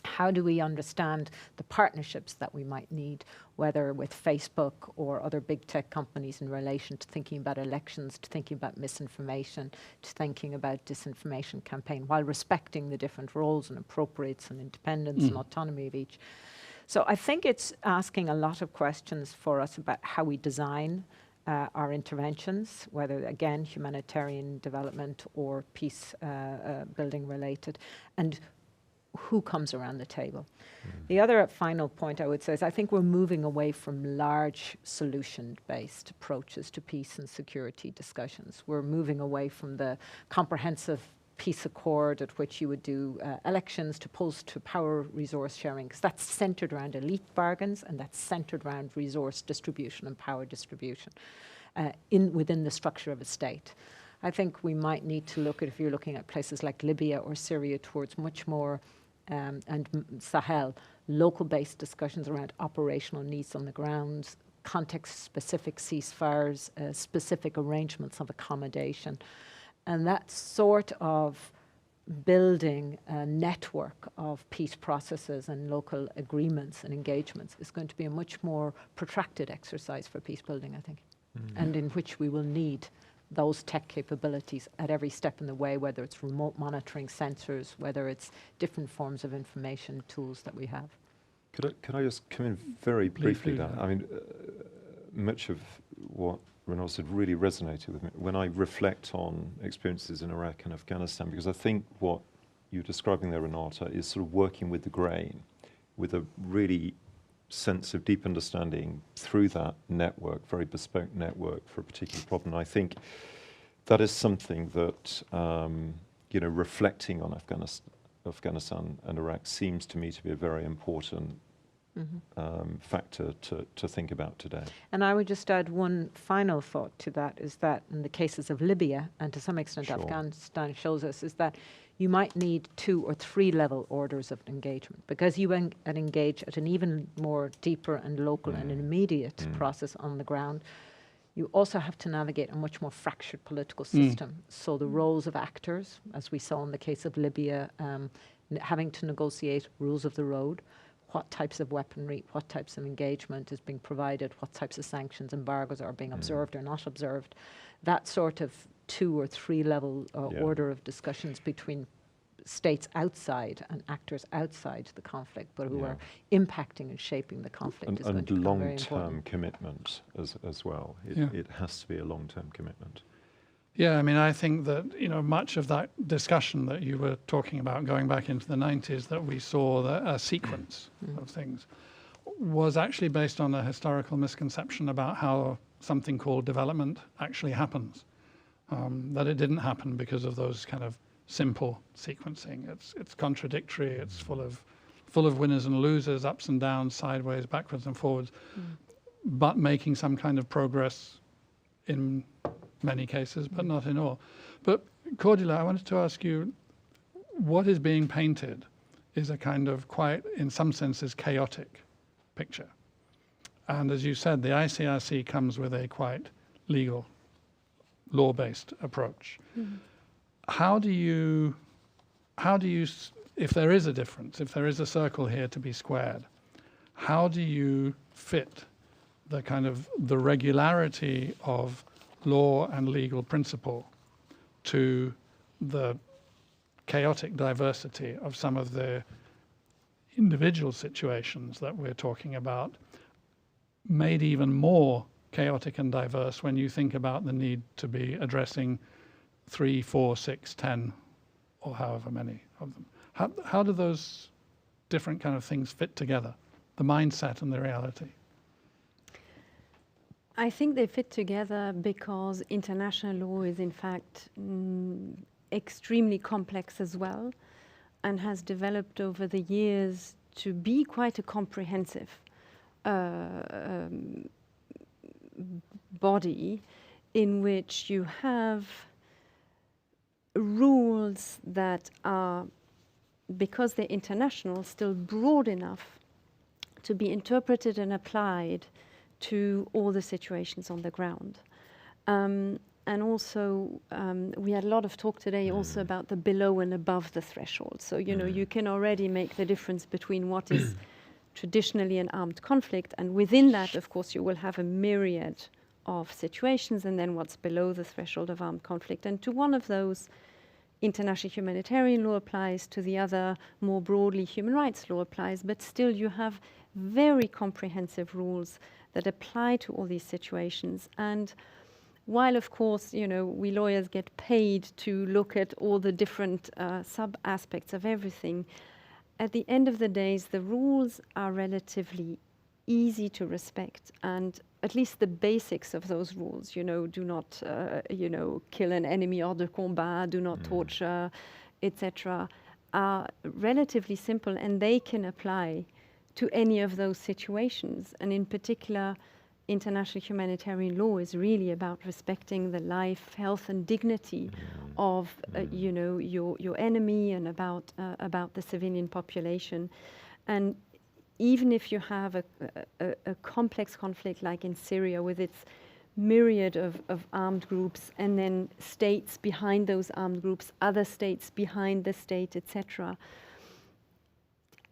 How do we understand the partnerships that we might need, whether with Facebook or other big tech companies in relation to thinking about elections, to thinking about misinformation, to thinking about disinformation campaign, while respecting the different roles and appropriates and independence and autonomy of each. So I think it's asking a lot of questions for us about how we design our interventions, whether, again, humanitarian development or peace building related, and who comes around the table. The other final point I would say is I think we're moving away from large solution-based approaches to peace and security discussions. We're moving away from the comprehensive peace accord at which you would do elections to post to power resource sharing, because that's centered around elite bargains and that's centered around resource distribution and power distribution within the structure of a state. I think we might need to look at, if you're looking at places like Libya or Syria, towards much more and Sahel, local-based discussions around operational needs on the ground, context-specific ceasefires, specific arrangements of accommodation. And that sort of building a network of peace processes and local agreements and engagements is going to be a much more protracted exercise for peace building, I think, and in which we will need those tech capabilities at every step in the way, whether it's remote monitoring sensors, whether it's different forms of information tools that we have. Could I just come in very briefly, Dan? do. I mean, much of what Renal said really resonated with me when I reflect on experiences in Iraq and Afghanistan, because I think what you're describing there, Renata, is sort of working with the grain, with a really sense of deep understanding through that network, very bespoke network for a particular problem. I think that is something that, reflecting on Afghanistan and Iraq seems to me to be a very important factor to think about today. And I would just add one final thought to that, is that in the cases of Libya, and to some extent Sure. Afghanistan shows us, is that you might need 2 or 3 level orders of engagement, because you engage at an even more deeper and local and immediate process on the ground. You also have to navigate a much more fractured political system. So the roles of actors, as we saw in the case of Libya, having to negotiate rules of the road, what types of weaponry, what types of engagement is being provided, what types of sanctions, embargoes are being observed or not observed. That sort of 2 or 3 level order of discussions between states outside and actors outside the conflict, but who are impacting and shaping the conflict is going to become very important. long-term commitment as well. It has to be a long-term commitment. Yeah, I mean, I think that, much of that discussion that you were talking about going back into the 90s, that we saw a sequence of things, was actually based on a historical misconception about how something called development actually happens. That it didn't happen because of those kind of simple sequencing. It's contradictory. It's full of winners and losers, ups and downs, sideways, backwards and forwards, but making some kind of progress in many cases, but not in all. But Cordula, I wanted to ask you, what is being painted is a kind of quite, in some senses, chaotic picture. And as you said, the ICRC comes with a quite legal, law-based approach. How do you, if there is a difference, if there is a circle here to be squared, how do you fit the regularity of law and legal principle to the chaotic diversity of some of the individual situations that we're talking about, made even more chaotic and diverse when you think about the need to be addressing 3, 4, 6, 10, or however many of them? How do those different kind of things fit together, the mindset and the reality? I think they fit together because international law is in fact extremely complex as well, and has developed over the years to be quite a comprehensive body, in which you have rules that are, because they're international, still broad enough to be interpreted and applied to all the situations on the ground. And also, we had a lot of talk today also about the below and above the threshold. So, you can already make the difference between what is traditionally an armed conflict, and within that, of course, you will have a myriad of situations, and then what's below the threshold of armed conflict. And to one of those, international humanitarian law applies, to the other, more broadly, human rights law applies, but still you have very comprehensive rules that apply to all these situations. And while, of course, we lawyers get paid to look at all the different sub-aspects of everything, at the end of the day, the rules are relatively easy to respect, and at least the basics of those rules, do not, kill an enemy hors de combat, do not torture, etc., are relatively simple, and they can apply to any of those situations. And in particular, international humanitarian law is really about respecting the life, health, and dignity of, your enemy, and about the civilian population. And even if you have a complex conflict like in Syria, with its myriad of armed groups, and then states behind those armed groups, other states behind the state, etc.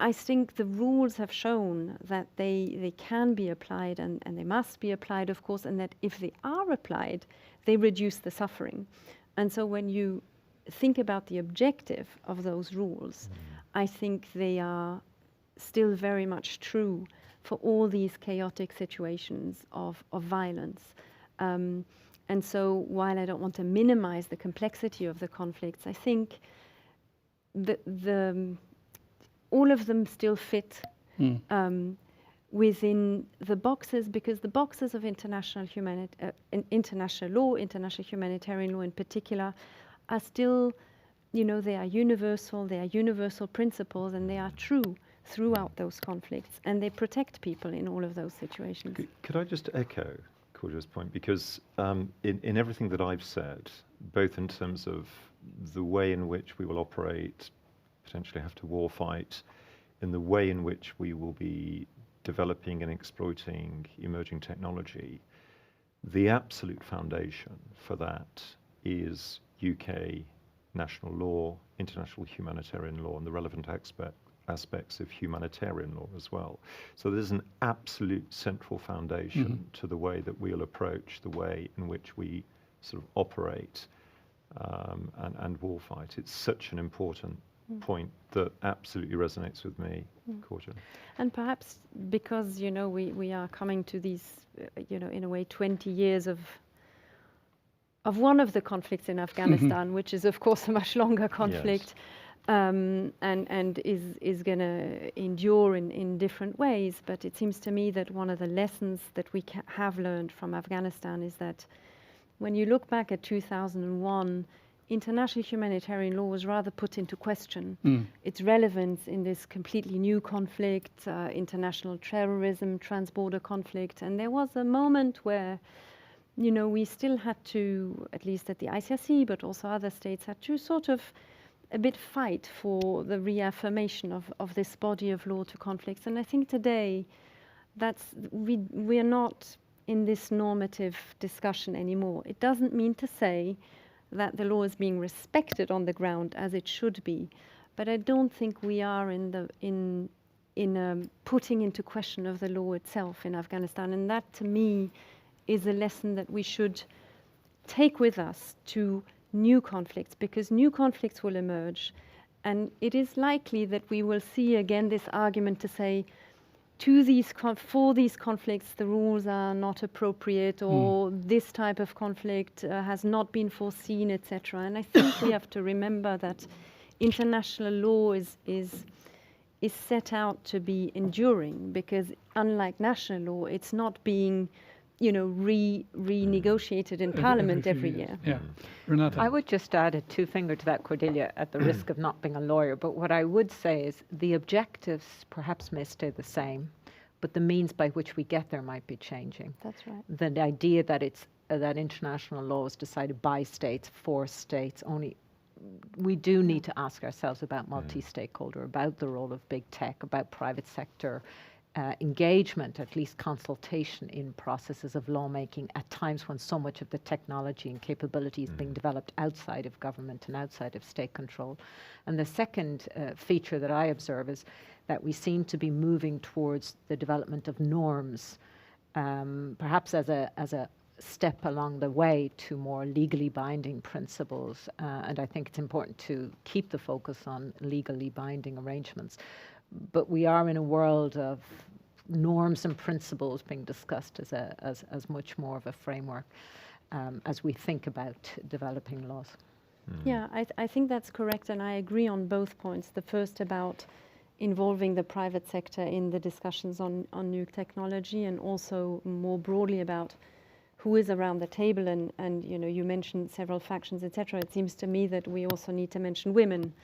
I think the rules have shown that they can be applied, and they must be applied, of course, and that if they are applied, they reduce the suffering. And so when you think about the objective of those rules, I think they are still very much true for all these chaotic situations of violence. And so while I don't want to minimize the complexity of the conflicts, I think all of them still fit within the boxes, because the boxes of international law, international humanitarian law in particular, are still, they are universal principles, and they are true throughout those conflicts, and they protect people in all of those situations. Could I just echo Cordia's point? Because in everything that I've said, both in terms of the way in which we will operate, potentially have to war fight, in the way in which we will be developing and exploiting emerging technology, the absolute foundation for that is UK national law, international humanitarian law, and the relevant aspects of humanitarian law as well. So there's an absolute central foundation to the way that we'll approach the way in which we sort of operate and warfight. It's such an important point that absolutely resonates with me, Cordia. And perhaps because, we are coming to these, in a way, 20 years of one of the conflicts in Afghanistan, which is, of course, a much longer conflict. Yes. And is going to endure in different ways. But it seems to me that one of the lessons that we have learned from Afghanistan is that when you look back at 2001, international humanitarian law was rather put into question. Its relevance in this completely new conflict, international terrorism, transborder conflict. And there was a moment where, we still had to, at least at the ICRC, but also other states, had to sort of a bit fight for the reaffirmation of this body of law to conflicts. And I think today we are not in this normative discussion anymore. It doesn't mean to say that the law is being respected on the ground as it should be, but I don't think we are in putting into question of the law itself in Afghanistan. And that, to me, is a lesson that we should take with us to new conflicts, because new conflicts will emerge, and it is likely that we will see again this argument to say for these conflicts the rules are not appropriate, or this type of conflict has not been foreseen, etc. And I think we have to remember that international law is set out to be enduring, because unlike national law, it's not being renegotiated in Parliament every year. Yeah. Renata. I would just add a two-finger to that, Cordelia, at the risk of not being a lawyer. But what I would say is the objectives perhaps may stay the same, but the means by which we get there might be changing. That's right. The idea that it's that international law is decided by states, for states only. We do need to ask ourselves about multi-stakeholder, about the role of big tech, about private sector engagement, at least consultation in processes of lawmaking at times when so much of the technology and capability is being developed outside of government and outside of state control. And the second feature that I observe is that we seem to be moving towards the development of norms, perhaps as a step along the way to more legally binding principles. And I think it's important to keep the focus on legally binding arrangements. But we are in a world of norms and principles being discussed as much more of a framework as we think about developing laws. Yeah, I think that's correct, and I agree on both points. The first about involving the private sector in the discussions on new technology, and also more broadly about who is around the table, and you mentioned several factions, etc. It seems to me that we also need to mention women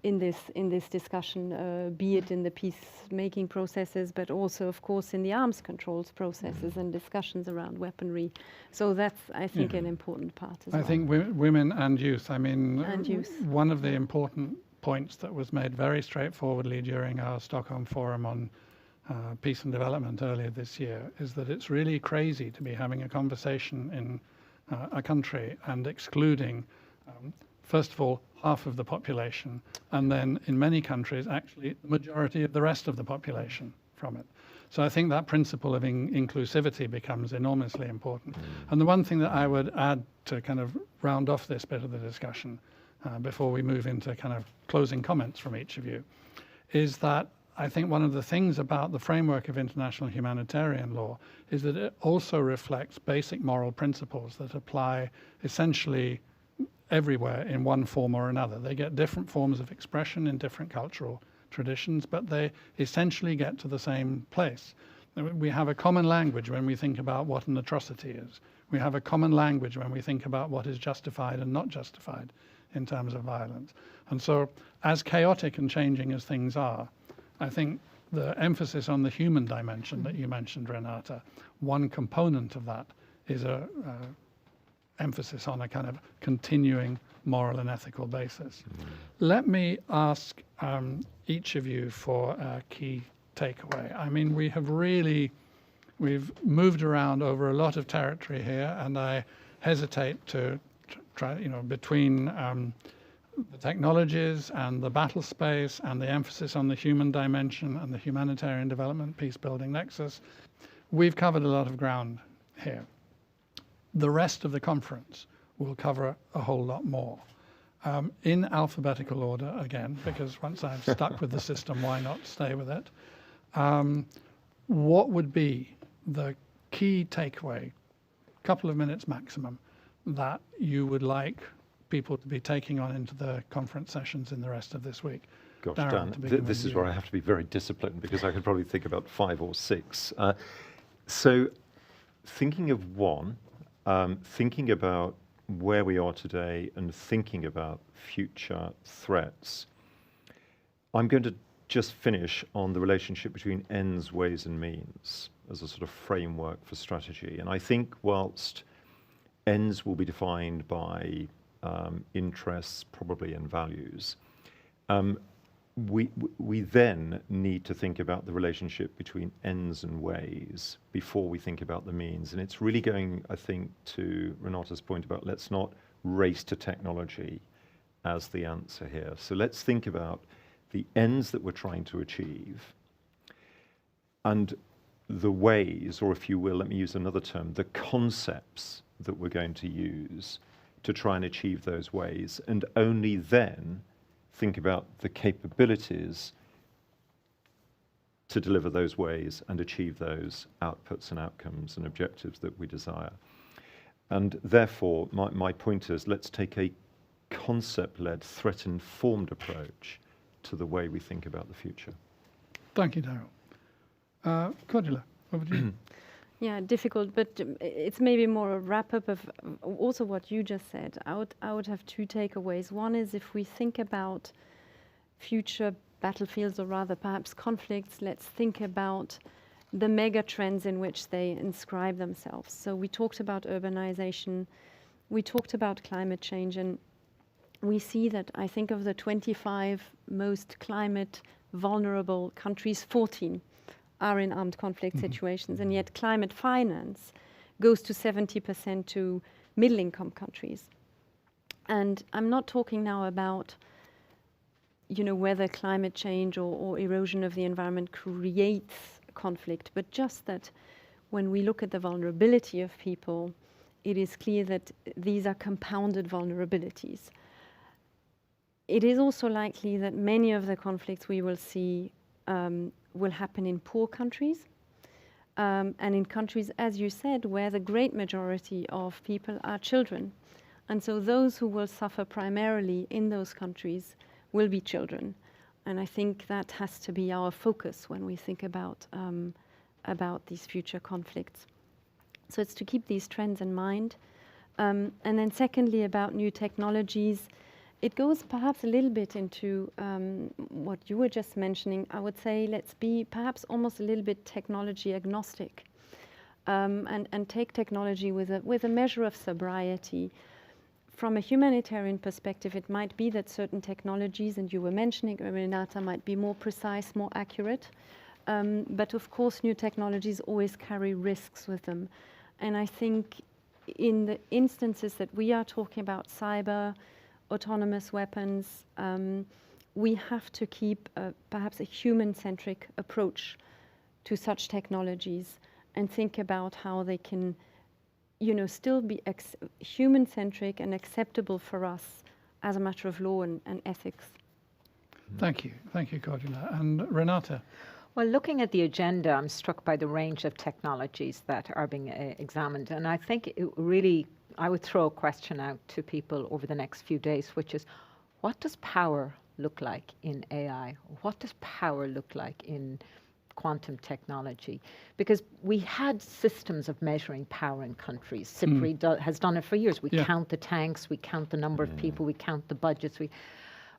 in this discussion, be it in the peacemaking processes, but also, of course, in the arms controls processes and discussions around weaponry. So that's, I think, an important part as well. I think women and youth. I mean, and youth. One of the important points that was made very straightforwardly during our Stockholm Forum on Peace and Development earlier this year, is that it's really crazy to be having a conversation in a country and excluding, first of all, half of the population, and then in many countries, actually, the majority of the rest of the population from it. So I think that principle of inclusivity becomes enormously important. And the one thing that I would add to kind of round off this bit of the discussion before we move into kind of closing comments from each of you is that I think one of the things about the framework of international humanitarian law is that it also reflects basic moral principles that apply essentially everywhere in one form or another. They get different forms of expression in different cultural traditions, but they essentially get to the same place. We have a common language when we think about what an atrocity is. We have a common language when we think about what is justified and not justified in terms of violence. And so, as chaotic and changing as things are, I think the emphasis on the human dimension that you mentioned, Renata, one component of that is a emphasis on a kind of continuing moral and ethical basis. Let me ask each of you for a key takeaway. I mean, we've moved around over a lot of territory here, and I hesitate to try, between the technologies and the battle space and the emphasis on the human dimension and the humanitarian development peace building nexus, we've covered a lot of ground here. The rest of the conference will cover a whole lot more. In alphabetical order again, because once I've stuck with the system, why not stay with it? What would be the key takeaway, couple of minutes maximum, that you would like people to be taking on into the conference sessions in the rest of this week? Gosh, Darren, Dan, this is where I have to be very disciplined because I could probably think about 5 or 6. So thinking of one, thinking about where we are today and thinking about future threats, I'm going to just finish on the relationship between ends, ways and means as a sort of framework for strategy. And I think whilst ends will be defined by interests probably and values, we then need to think about the relationship between ends and ways before we think about the means. And it's really going, I think, to Renata's point about let's not race to technology as the answer here. So let's think about the ends that we're trying to achieve and the ways, or if you will, let me use another term, the concepts that we're going to use to try and achieve those ways, and only then think about the capabilities to deliver those ways and achieve those outputs and outcomes and objectives that we desire. And therefore, my point is, let's take a concept-led, threat-informed approach to the way we think about the future. Thank you, Daryl. Cordula, over to you. Yeah, difficult, but it's maybe more a wrap-up of also what you just said. I would have 2 takeaways. One is if we think about future battlefields, or rather perhaps conflicts, let's think about the mega trends in which they inscribe themselves. So we talked about urbanization, we talked about climate change, and we see that I think of the 25 most climate vulnerable countries, 14 are in armed conflict situations, and yet climate finance goes to 70% to middle-income countries. And I'm not talking now about, whether climate change or erosion of the environment creates conflict, but just that when we look at the vulnerability of people, it is clear that these are compounded vulnerabilities. It is also likely that many of the conflicts we will see will happen in poor countries, and in countries, as you said, where the great majority of people are children. And so those who will suffer primarily in those countries will be children. And I think that has to be our focus when we think about these future conflicts. So it's to keep these trends in mind. And then secondly, about new technologies, it goes perhaps a little bit into what you were just mentioning. I would say let's be perhaps almost a little bit technology agnostic, and take technology with a measure of sobriety. From a humanitarian perspective, it might be that certain technologies, and you were mentioning, Renata, might be more precise, more accurate. But of course, new technologies always carry risks with them. And I think in the instances that we are talking about, cyber, autonomous weapons, we have to keep perhaps a human-centric approach to such technologies and think about how they can, still be human-centric and acceptable for us as a matter of law and ethics. Thank you, Cordula. And Renata? Well, looking at the agenda, I'm struck by the range of technologies that are being examined. And I think I would throw a question out to people over the next few days, which is, what does power look like in AI? What does power look like in quantum technology? Because we had systems of measuring power in countries. SIPRI has done it for years. We count the tanks, we count the number of people, we count the budgets.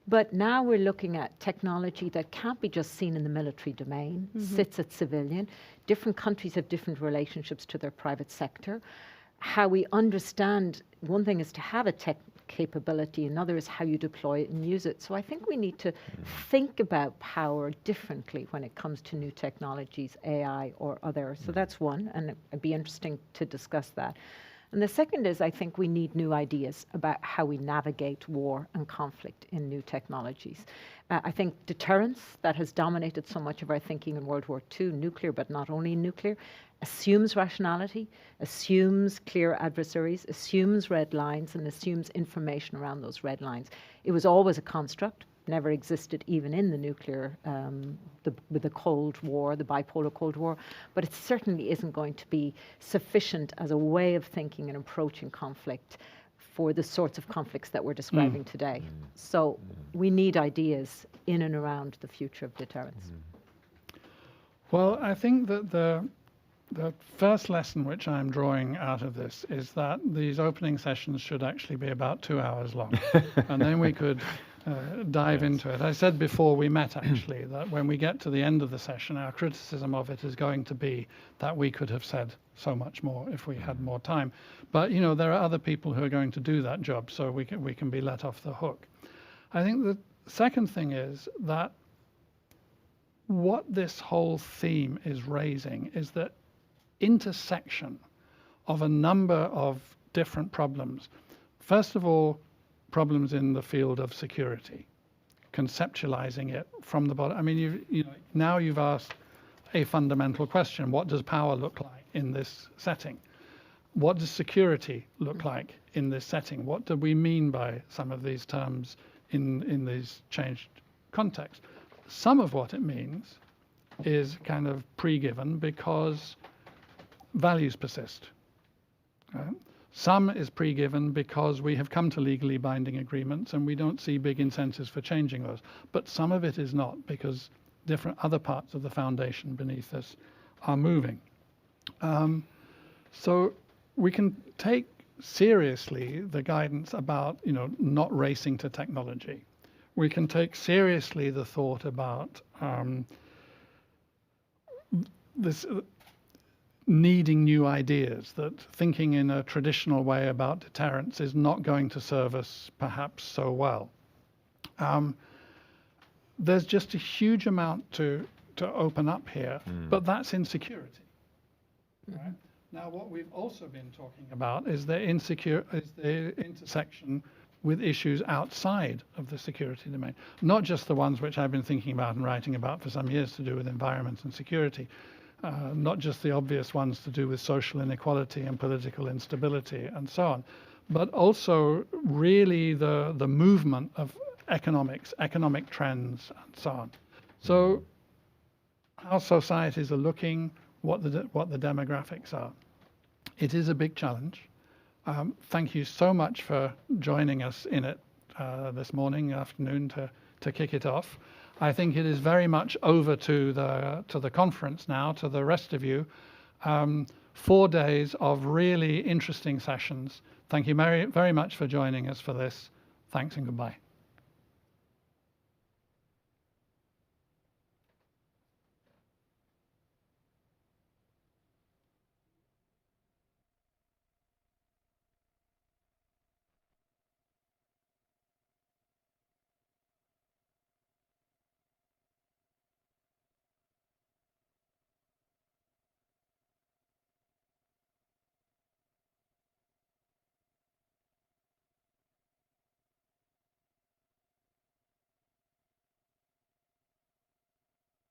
But now we're looking at technology that can't be just seen in the military domain, sits at civilian. Different countries have different relationships to their private sector. How we understand, one thing is to have a tech capability, another is how you deploy it and use it. So I think we need to think about power differently when it comes to new technologies, AI or other. So that's one, and it'd be interesting to discuss that. And the second is, I think we need new ideas about how we navigate war and conflict in new technologies. I think deterrence, that has dominated so much of our thinking in World War II, nuclear, but not only nuclear, assumes rationality, assumes clear adversaries, assumes red lines, and assumes information around those red lines. It was always a construct, never existed even in the nuclear, with the Cold War, the bipolar Cold War, but it certainly isn't going to be sufficient as a way of thinking and approaching conflict for the sorts of conflicts that we're describing today. So we need ideas in and around the future of deterrence. Well, I think that the first lesson which I'm drawing out of this is that these opening sessions should actually be about 2 hours long, and then we could dive into it. I said before we met, actually, that when we get to the end of the session, our criticism of it is going to be that we could have said so much more if we had more time. But there are other people who are going to do that job, so we can be let off the hook. I think the second thing is that what this whole theme is raising is the intersection of a number of different problems. First of all, problems in the field of security, conceptualizing it from the bottom. I mean, now you've asked a fundamental question: what does power look like in this setting? What does security look like in this setting? What do we mean by some of these terms in these changed contexts? Some of what it means is kind of pre-given because values persist. Right? Some is pre-given because we have come to legally binding agreements and we don't see big incentives for changing those. But some of it is not, because different other parts of the foundation beneath us are moving. So we can take seriously the guidance about not racing to technology. We can take seriously the thought about this needing new ideas, that thinking in a traditional way about deterrence is not going to serve us perhaps so well. There's just a huge amount to open up here, but that's insecurity. Right? Now, what we've also been talking about is the intersection with issues outside of the security domain, not just the ones which I've been thinking about and writing about for some years to do with environment and security, not just the obvious ones to do with social inequality and political instability and so on, but also really the movement of economics, economic trends and so on. So how societies are looking, what the demographics are. It is a big challenge. Thank you so much for joining us in it this morning, afternoon to kick it off. I think it is very much over to the conference now, to the rest of you. 4 days of really interesting sessions. Thank you very, very much for joining us for this. Thanks and goodbye.